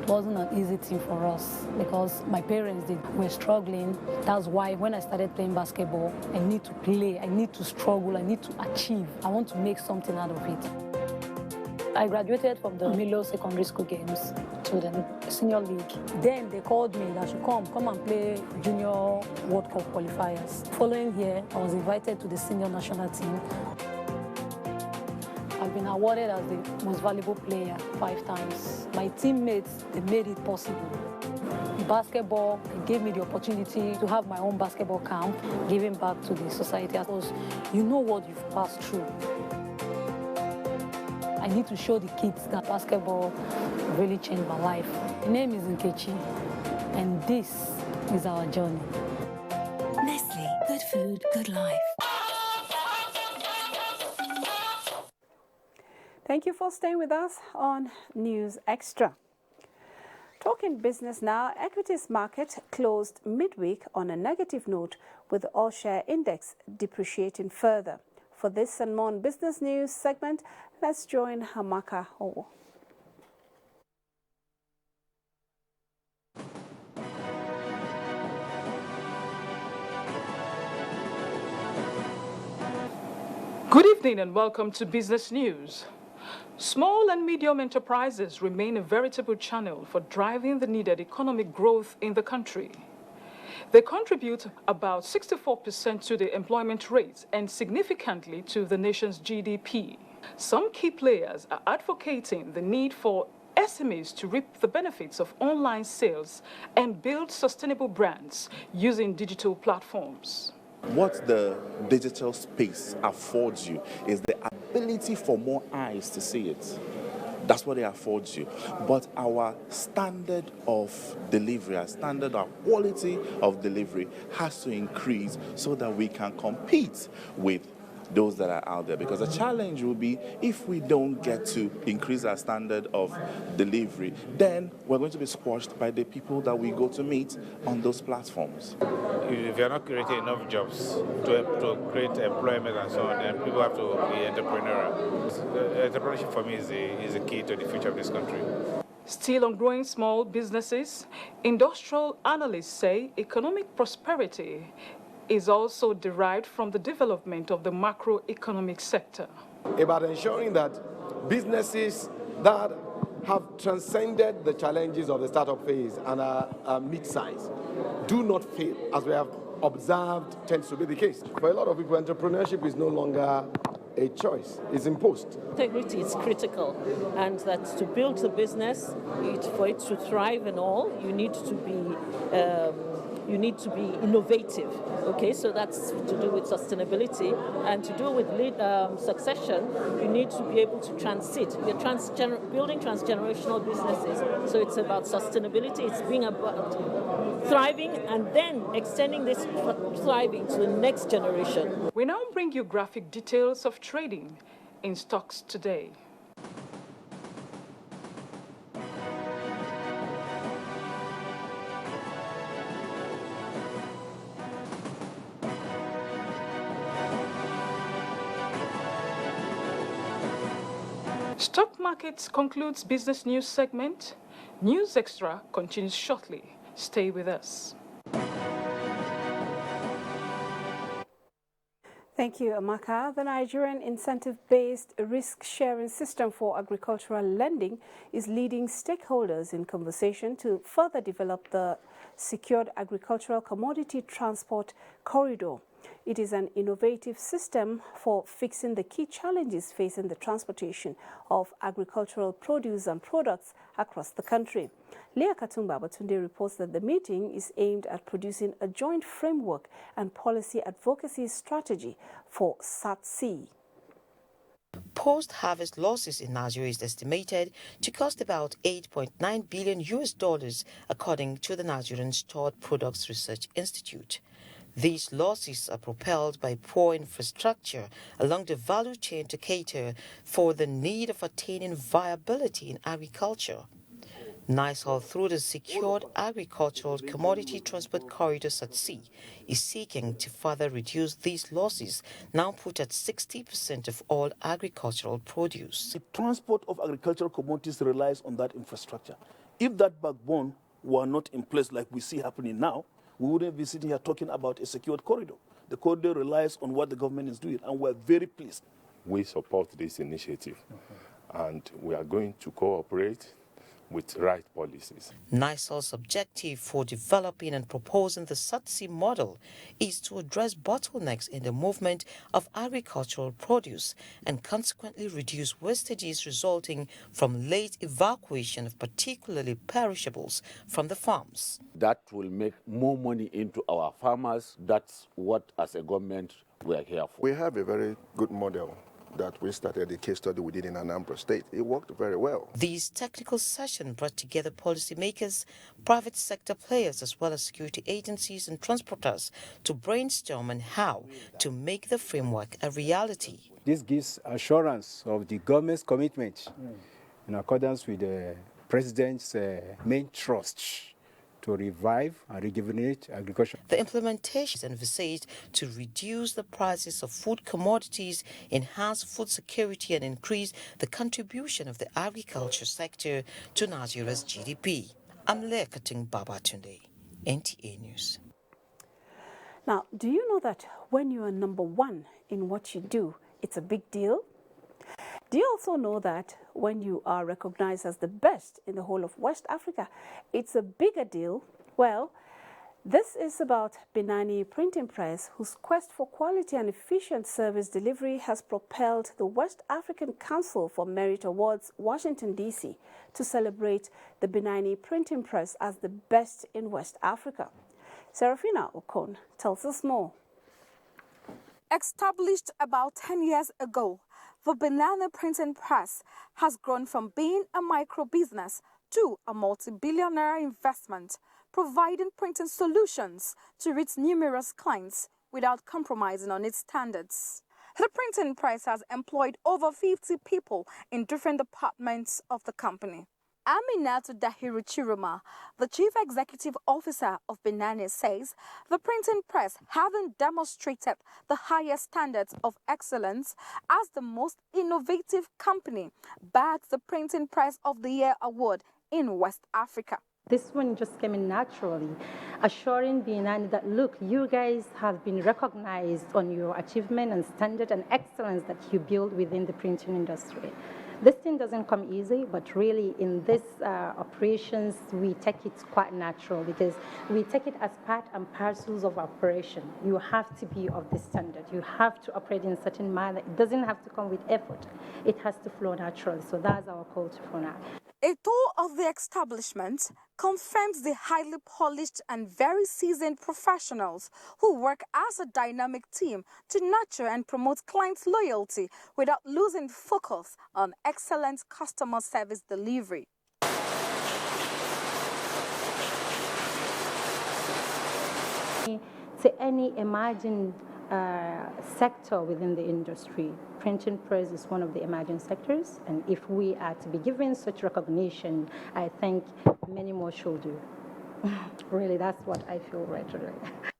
it wasn't an easy thing for us because my parents were struggling. That's why when I started playing basketball, I need to play, I need to struggle, I need to achieve. I want to make something out of it. I graduated from the Milo Secondary School Games to the Senior League. Then they called me that I should come and play Junior World Cup qualifiers. Following year, I was invited to the Senior National Team. I've been awarded as the most valuable player 5 times. My teammates, they made it possible. Basketball gave me the opportunity to have my own basketball camp, giving back to the society because you know what you've passed through. I need to show the kids that basketball really changed my life. My name is Nkechi, and this is our journey. Nestle, good food, good life. Thank you for staying with us on News Extra. Talking business now, equities market closed midweek on a negative note with the all-share index depreciating further. For this and more on business news segment, let's join Hamaka Ho. Good evening and welcome to Business News. Small and medium enterprises remain a veritable channel for driving the needed economic growth in the country. They contribute about 64% to the employment rate and significantly to the nation's GDP. Some key players are advocating the need for SMEs to reap the benefits of online sales and build sustainable brands using digital platforms. What the digital space affords you is the ability for more eyes to see it. That's what it affords you. But our standard of delivery, our standard of quality of delivery has to increase so that we can compete with those that are out there. Because the challenge will be if we don't get to increase our standard of delivery, then we're going to be squashed by the people that we go to meet on those platforms. If you're not creating enough jobs to create employment and so on, then people have to be entrepreneurial. Entrepreneurship for me is the key to the future of this country. Still on growing small businesses, industrial analysts say economic prosperity is also derived from the development of the macroeconomic sector. About ensuring that businesses that have transcended the challenges of the startup phase and are mid-size do not fail, as we have observed tends to be the case. For a lot of people, entrepreneurship is no longer a choice, it's imposed. Integrity is critical, and that to build a business, for it to thrive and all, you need to be innovative. Okay, so that's to do with sustainability, and to do with succession, you need to be able to transit. We're building transgenerational businesses, so it's about sustainability. It's being about thriving and then extending this thriving to the next generation. We now bring you graphic details of trading in stocks today. Stock Markets concludes business news segment. News Extra continues shortly. Stay with us. Thank you, Amaka. The Nigerian incentive-based risk-sharing system for agricultural lending is leading stakeholders in conversation to further develop the secured agricultural commodity transport corridor. It is an innovative system for fixing the key challenges facing the transportation of agricultural produce and products across the country. Leah Katumba Batunde reports that the meeting is aimed at producing a joint framework and policy advocacy strategy for SEPT. Post-harvest losses in Nigeria is estimated to cost about $8.9 billion according to the Nigerian Stored Products Research Institute. These losses are propelled by poor infrastructure along the value chain to cater for the need of attaining viability in agriculture. NISAL, through the Secured Agricultural Commodity Transport Corridor SEPT, is seeking to further reduce these losses, now put at 60% of all agricultural produce. The transport of agricultural commodities relies on that infrastructure. If that backbone were not in place like we see happening now, we wouldn't be sitting here talking about a secured corridor. The corridor relies on what the government is doing, and we're very pleased. We support this initiative, and we are going to cooperate with right policies. NISAL's objective for developing and proposing the SEPT model is to address bottlenecks in the movement of agricultural produce and consequently reduce wastages resulting from late evacuation of particularly perishables from the farms. That will make more money into our farmers. That's what, as a government, we are here for. We have a very good model that we started a case study we did in Anambra State. It worked very well. This technical session brought together policymakers, private sector players, as well as security agencies and transporters to brainstorm on how to make the framework a reality. This gives assurance of the government's commitment in accordance with the President's main thrust to revive and rejuvenate agriculture. The implementation is envisaged to reduce the prices of food commodities, enhance food security, and increase the contribution of the agriculture sector to Nigeria's GDP. I'm Lekating Babatunde, NTA News. Now, do you know that when you are number one in what you do, it's a big deal? Do you also know that when you are recognized as the best in the whole of West Africa, it's a bigger deal? Well, this is about Benani Printing Press, whose quest for quality and efficient service delivery has propelled the West African Council for Merit Awards, Washington, D.C., to celebrate the Benani Printing Press as the best in West Africa. Serafina Okon tells us more. Established about 10 years ago, the Benani Printing Press has grown from being a micro-business to a multi-billionaire investment, providing printing solutions to its numerous clients without compromising on its standards. The printing press has employed over 50 people in different departments of the company. Aminatu Dahiru Chiruma, the Chief Executive Officer of Benani, says the printing press, having demonstrated the highest standards of excellence as the most innovative company, bags the Printing Press of the Year award in West Africa. This one just came in naturally, assuring Binani that, look, you guys have been recognized on your achievement and standard and excellence that you build within the printing industry. This thing doesn't come easy, but really in this operations, we take it quite natural because we take it as part and parcels of operation. You have to be of this standard. You have to operate in a certain manner. It doesn't have to come with effort. It has to flow naturally. So that's our culture for now. A tour of the establishment confirms the highly polished and very seasoned professionals who work as a dynamic team to nurture and promote clients' loyalty without losing focus on excellent customer service delivery. To any emerging sector within the industry, printing press is one of the emerging sectors, and if we are to be given such recognition, I think many more should do. Really, that's what I feel right today.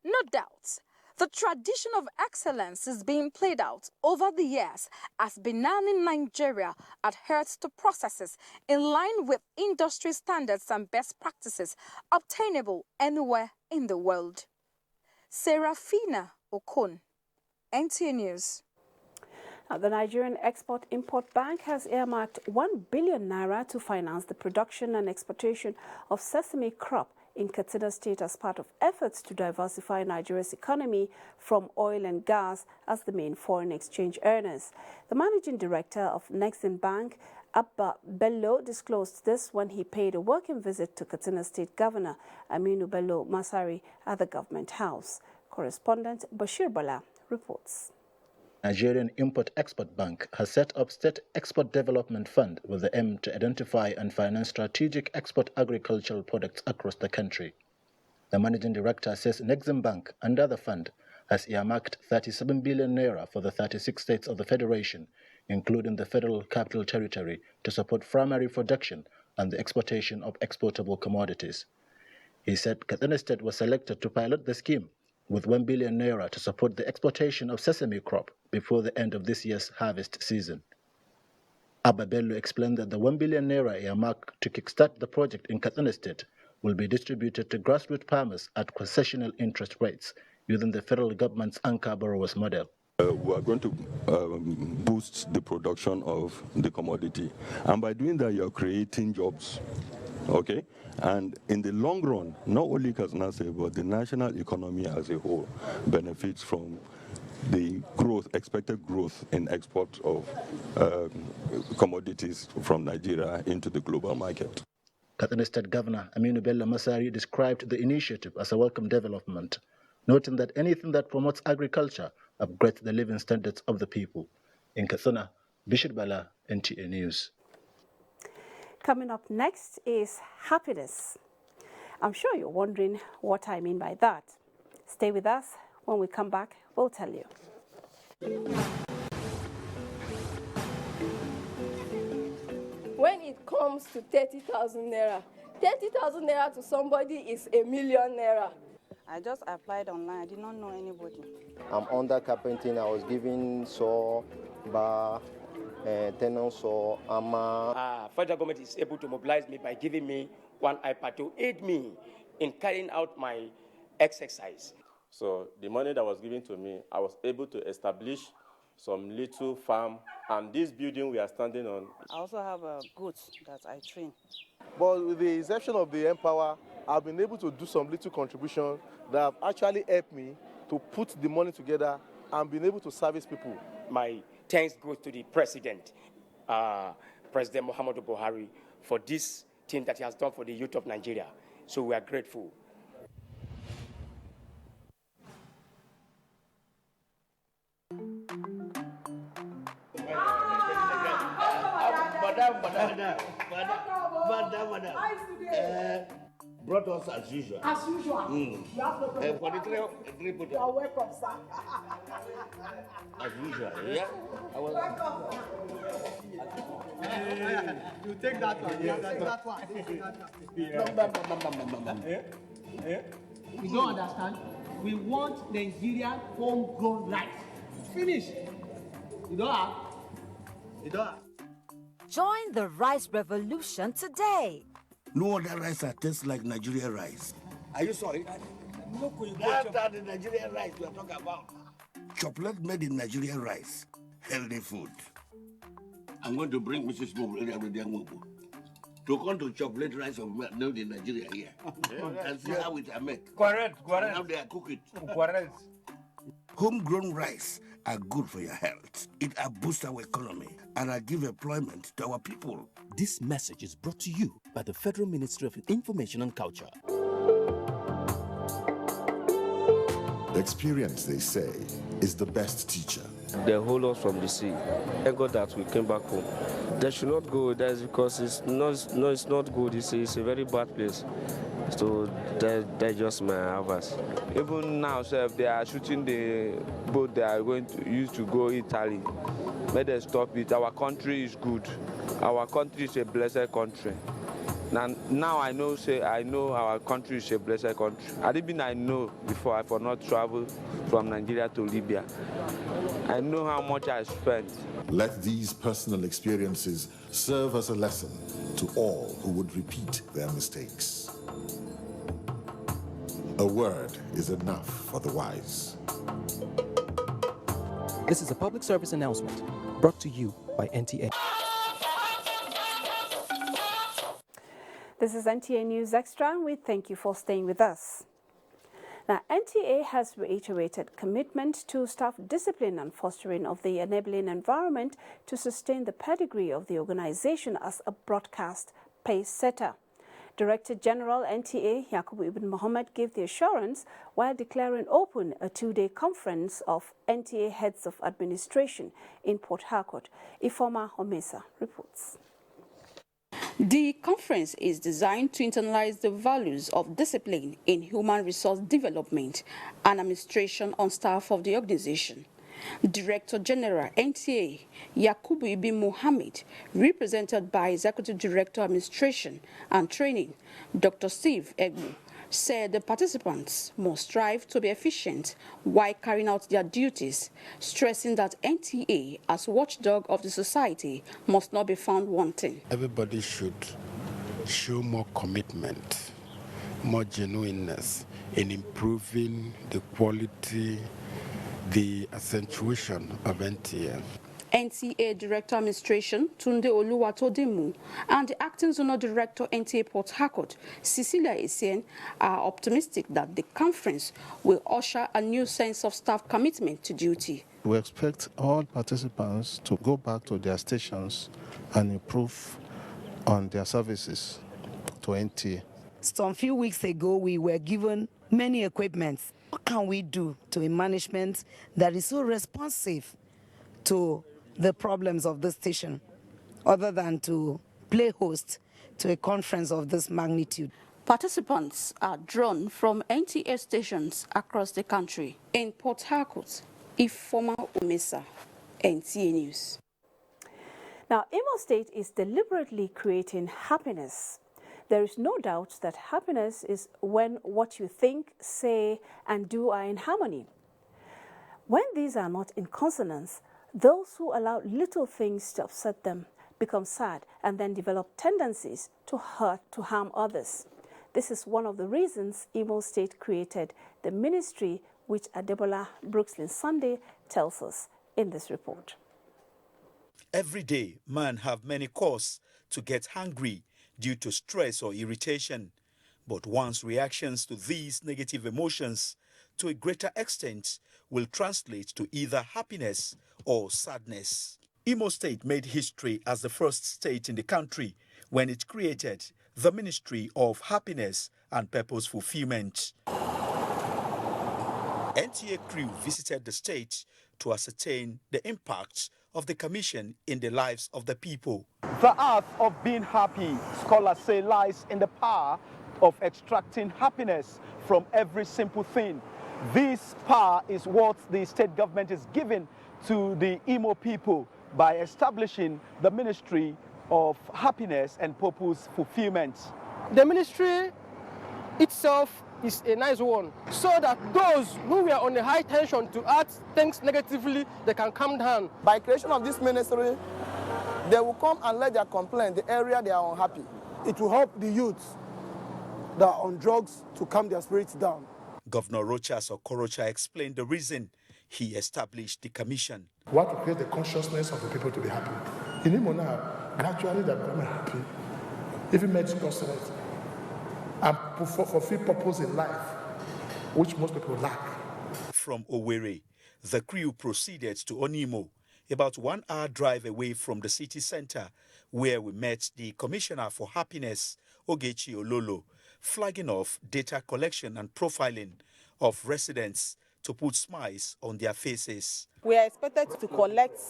No doubt, the tradition of excellence is being played out over the years as Binani Nigeria adheres to processes in line with industry standards and best practices obtainable anywhere in the world. Serafina Okon, NTA News. Now, the Nigerian Export-Import Bank has earmarked 1 billion naira to finance the production and exportation of sesame crop in Katsina State as part of efforts to diversify Nigeria's economy from oil and gas as the main foreign exchange earners. The managing director of Nexim Bank, Abba Bello, disclosed this when he paid a working visit to Katsina State Governor Aminu Bello Masari at the Government House. Correspondent Bashir Bala reports. Nigerian Import-Export Bank has set up State Export Development Fund with the aim to identify and finance strategic export agricultural products across the country. The managing director says Nexim Bank, under the fund, has earmarked 37 billion naira for the 36 states of the Federation, including the Federal Capital Territory, to support primary production and the exportation of exportable commodities. He said Katsina State was selected to pilot the scheme with 1 billion naira to support the exportation of sesame crop before the end of this year's harvest season. Abba Bello explained that the 1 billion naira earmarked to kickstart the project in Katsina State will be distributed to grassroots farmers at concessional interest rates using the federal government's anchor borrowers model. We are going to boost the production of the commodity, and by doing that, you are creating jobs. Okay, and in the long run, not only Katsina State, but the national economy as a whole benefits from the growth, expected growth in export of commodities from Nigeria into the global market. Katsina State Governor Aminu Bello Masari described the initiative as a welcome development, noting that anything that promotes agriculture upgrades the living standards of the people. In Katsina, Bishir Bala, NTA News. Coming up next is happiness. I'm sure you're wondering what I mean by that. Stay with us. When we come back, we'll tell you. When it comes to 30,000 naira, 30,000 naira to somebody is a million naira. I just applied online. I did not know anybody. I'm under carpenting. I was given saw, bar, tenant saw, hammer. Federal government is able to mobilize me by giving me one iPad to aid me in carrying out my exercise. So the money that was given to me, I was able to establish some little farm, and this building we are standing on. I also have a goods that I train. But with the exception of the Empower, I've been able to do some little contribution that have actually helped me to put the money together and been able to service people. My thanks goes to the President, President Muhammadu Buhari, for this thing that he has done for the youth of Nigeria. So we are grateful. Madam. Brought us as usual. As usual. You have no problem. For the three put You are welcome, sir. As usual, yeah? I was... You take that one. You take that one. You don't understand? We want Nigerian homegrown rice. Finish. You don't have? You don't have? Join the rice revolution today. No other rice that tastes like Nigerian rice. Are you sorry? That's the Nigerian rice we are talking about. Chocolate made in Nigerian rice. Healthy food. I'm going to bring Mrs. Mobu to come to chocolate rice of made in Nigeria here. And see how it are made. Correct. And how they are cook it. Correct. Homegrown rice are good for your health. It boosts our economy and give employment to our people. This message is brought to you by the Federal Ministry of Information and Culture. Experience, they say, is the best teacher. They hold us from the sea. Thank God that we came back home. They should not go there because it's not good. It's a very bad place. So they just may have us. Even now, sir, if they are shooting the boat they are going to use to go Italy, may they stop it. Our country is good. Our country is a blessed country. Now I know our country is a blessed country. I know before I for not travel from Nigeria to Libya. I know how much I spent. Let these personal experiences serve as a lesson to all who would repeat their mistakes. A word is enough for the wise. This is a public service announcement brought to you by NTA. This is NTA News Extra, and we thank you for staying with us. Now, NTA has reiterated commitment to staff discipline and fostering of the enabling environment to sustain the pedigree of the organization as a broadcast pace setter. Director General NTA Yakubu Ibn Mohammed gave the assurance while declaring open a two-day conference of NTA heads of administration in Port Harcourt. Ifoma Omesa reports. The conference is designed to internalize the values of discipline in human resource development and administration on staff of the organization. Director General NTA Yakubu Ibn Mohammed, represented by Executive Director Administration and Training, Dr. Steve Egbu, said the participants must strive to be efficient while carrying out their duties, stressing that NTA, as watchdog of the society, must not be found wanting. Everybody should show more commitment, more genuineness in improving the quality, the accentuation of NTA. NTA Director Administration Tunde Oluwatodemu and the Acting Zonal Director NTA Port Harcourt, Cecilia Essien, are optimistic that the conference will usher a new sense of staff commitment to duty. We expect all participants to go back to their stations and improve on their services to NTA. Some few weeks ago, we were given many equipments. What can we do to a management that is so responsive to the problems of this station, other than to play host to a conference of this magnitude? Participants are drawn from NTA stations across the country. In Port Harcourt, Ifoma Omesa, NTA News. Now, Imo State is deliberately creating happiness. There is no doubt that happiness is when what you think, say, and do are in harmony. When these are not in consonance, those who allow little things to upset them become sad and then develop tendencies to harm others. This is one of the reasons Imo State created the ministry, which Adebola Brookslyn Sunday tells us in this report. Every day, man have many cause to get hungry due to stress or irritation. But one's reactions to these negative emotions to a greater extent will translate to either happiness or sadness. Imo State made history as the first state in the country when it created the Ministry of Happiness and Purpose Fulfillment. NTA crew visited the state to ascertain the impact of the commission in the lives of the people. The art of being happy, scholars say, lies in the power of extracting happiness from every simple thing. This power is what the state government is giving to the Imo people by establishing the Ministry of Happiness and Purpose Fulfillment. The ministry itself is a nice one, so that those who were on the high tension to act things negatively, they can calm down. By creation of this ministry, they will come and let their complaint, the area they are unhappy. it will help the youths that are on drugs to calm their spirits down. Governor Rochas Okorocha explained the reason he established the commission. We want to create the consciousness of the people to be happy. In Imo now, gradually they're becoming happy. Even made constant and fulfill purpose in life, which most people lack. From Owerri, the crew proceeded to Onimo, about 1 hour drive away from the city center, where we met the Commissioner for Happiness, Ogechi Ololo, flagging off data collection and profiling of residents to put smiles on their faces. We are expected to collect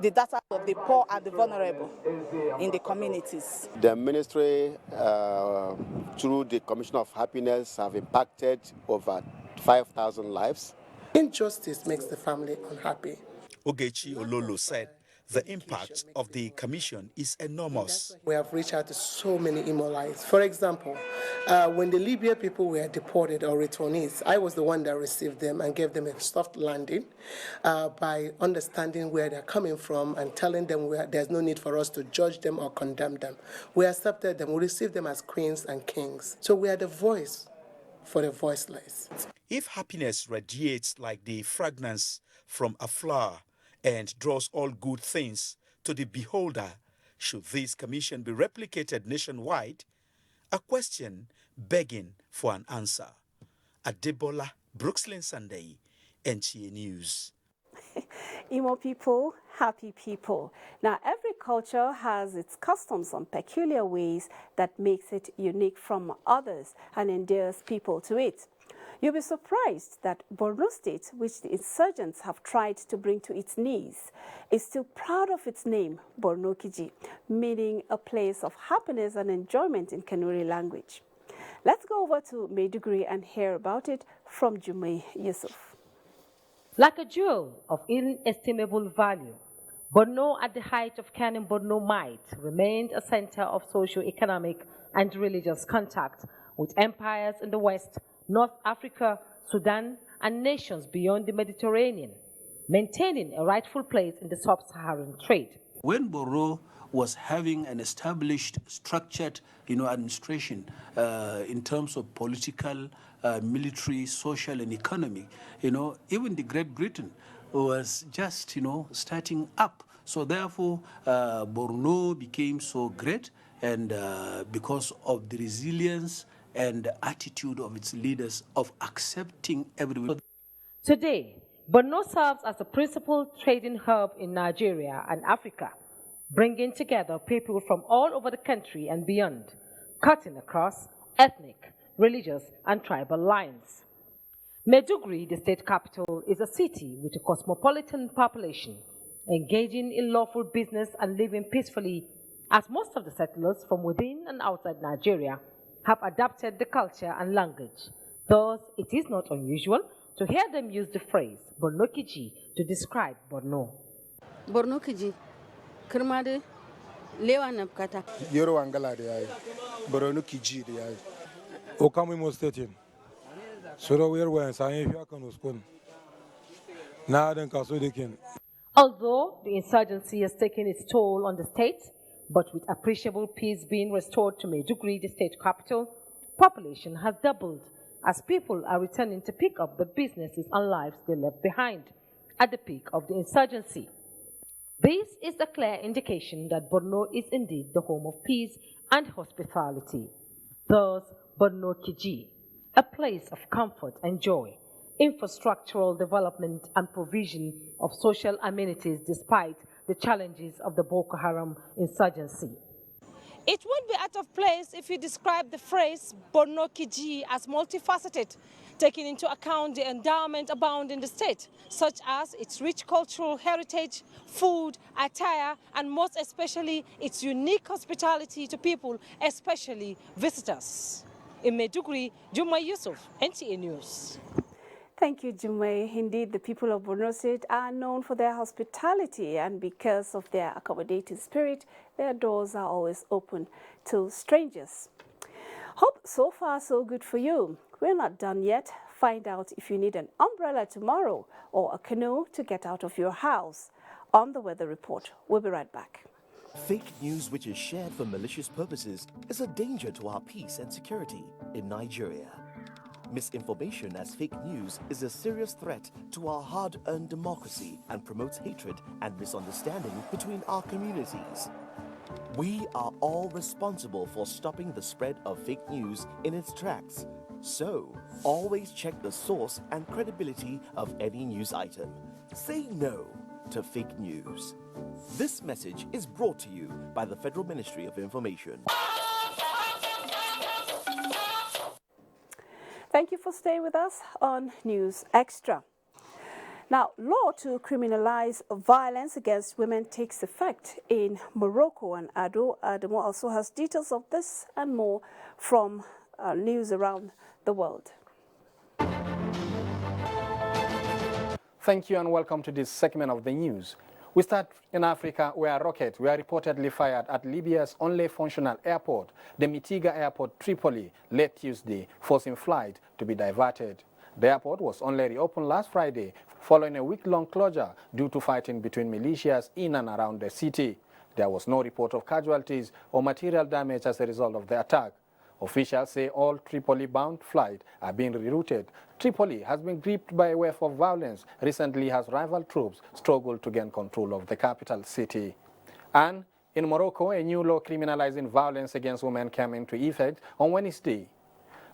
the data of the poor and the vulnerable in the communities. The ministry, through the Commission of Happiness, have impacted over 5,000 lives. Injustice makes the family unhappy. Ogechi Ololo said the impact of the commission is enormous. We have reached out to so many Imo lives. For example, when the Libya people were deported or returnees, I was the one that received them and gave them a soft landing by understanding where they're coming from and telling them there's no need for us to judge them or condemn them. We accepted them, we received them as queens and kings. So we are the voice for the voiceless. If happiness radiates like the fragrance from a flower and draws all good things to the beholder, should this commission be replicated nationwide? A question begging for an answer. Adebola, Brooksland Sunday, NTA News. Imo people, happy people. Now, every culture has its customs and peculiar ways that makes it unique from others and endears people to it. You'll be surprised that Borno State, which the insurgents have tried to bring to its knees, is still proud of its name, Borno Kiji, meaning a place of happiness and enjoyment in Kanuri language. Let's go over to Maiduguri and hear about it from Jumai Yusuf. Like a jewel of inestimable value, Borno at the height of Canon Borno might remained a center of socio-economic and religious contact with empires in the West, North Africa, Sudan, and nations beyond the Mediterranean, maintaining a rightful place in the sub-Saharan trade. When Borno was having an established, structured, administration in terms of political, military, social, and economic, even the Great Britain was just, starting up. So therefore, Borno became so great, and because of the resilience and the attitude of its leaders of accepting everyone. Today, Borno serves as a principal trading hub in Nigeria and Africa, bringing together people from all over the country and beyond, cutting across ethnic, religious, and tribal lines. Maiduguri, the state capital, is a city with a cosmopolitan population, engaging in lawful business and living peacefully, as most of the settlers from within and outside Nigeria have adapted the culture and language. Thus, it is not unusual to hear them use the phrase Borno Kiji to describe Borno. Borno Kiji, Kermade, Lewa Napkata. Yoro Angala de Ai, Borno Kiji de Ai. Okami Mostetin. Soro Werwa and Sayan Yakan Nadan Kasudikin. Although the insurgency has taken its toll on the state, but with appreciable peace being restored to Maiduguri, the state capital, population has doubled as people are returning to pick up the businesses and lives they left behind at the peak of the insurgency. This is a clear indication that Borno is indeed the home of peace and hospitality. Thus, Borno Kiji, a place of comfort and joy, infrastructural development and provision of social amenities despite the challenges of the Boko Haram insurgency. It would be out of place if you describe the phrase Borno Kiji as multifaceted, taking into account the endowment abound in the state, such as its rich cultural heritage, food, attire, and most especially its unique hospitality to people, especially visitors. In Maiduguri, Jumai Yusuf, NTA News. Thank you, Jumai. Indeed, the people of Borno State are known for their hospitality, and because of their accommodating spirit, their doors are always open to strangers. Hope so far so good for you. We're not done yet. Find out if you need an umbrella tomorrow or a canoe to get out of your house on the weather report. We'll be right back. Fake news which is shared for malicious purposes is a danger to our peace and security in Nigeria. Misinformation as fake news is a serious threat to our hard-earned democracy and promotes hatred and misunderstanding between our communities. We are all responsible for stopping the spread of fake news in its tracks. So, always check the source and credibility of any news item. Say no to fake news. This message is brought to you by the Federal Ministry of Information. Thank you for staying with us on News Extra. Now, law to criminalize violence against women takes effect in Morocco, and Ademo also has details of this and more from news around the world. Thank you and welcome to this segment of the news. We start in Africa, where rockets were reportedly fired at Libya's only functional airport, the Mitiga Airport, Tripoli, late Tuesday, forcing flight to be diverted. The airport was only reopened last Friday, following a week-long closure due to fighting between militias in and around the city. There was no report of casualties or material damage as a result of the attack. Officials say all Tripoli-bound flights are being rerouted. Tripoli has been gripped by a wave of violence recently as rival troops struggled to gain control of the capital city. And in Morocco, a new law criminalizing violence against women came into effect on Wednesday.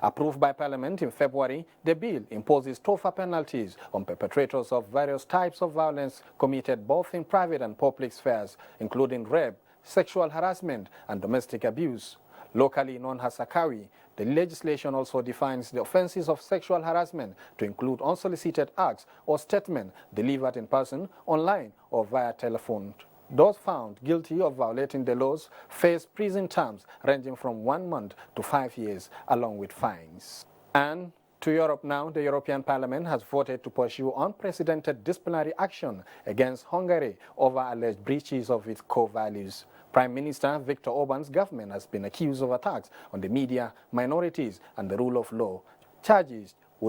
Approved by Parliament in February, the bill imposes tougher penalties on perpetrators of various types of violence committed both in private and public spheres, including rape, sexual harassment, and domestic abuse. Locally known as Sakawi, the legislation also defines the offenses of sexual harassment to include unsolicited acts or statements delivered in person, online, or via telephone. Those found guilty of violating the laws face prison terms ranging from 1 month to 5 years, along with fines. And to Europe now, the European Parliament has voted to pursue unprecedented disciplinary action against Hungary over alleged breaches of its core values. Prime Minister Viktor Orban's government has been accused of attacks on the media, minorities, and the rule of law, charges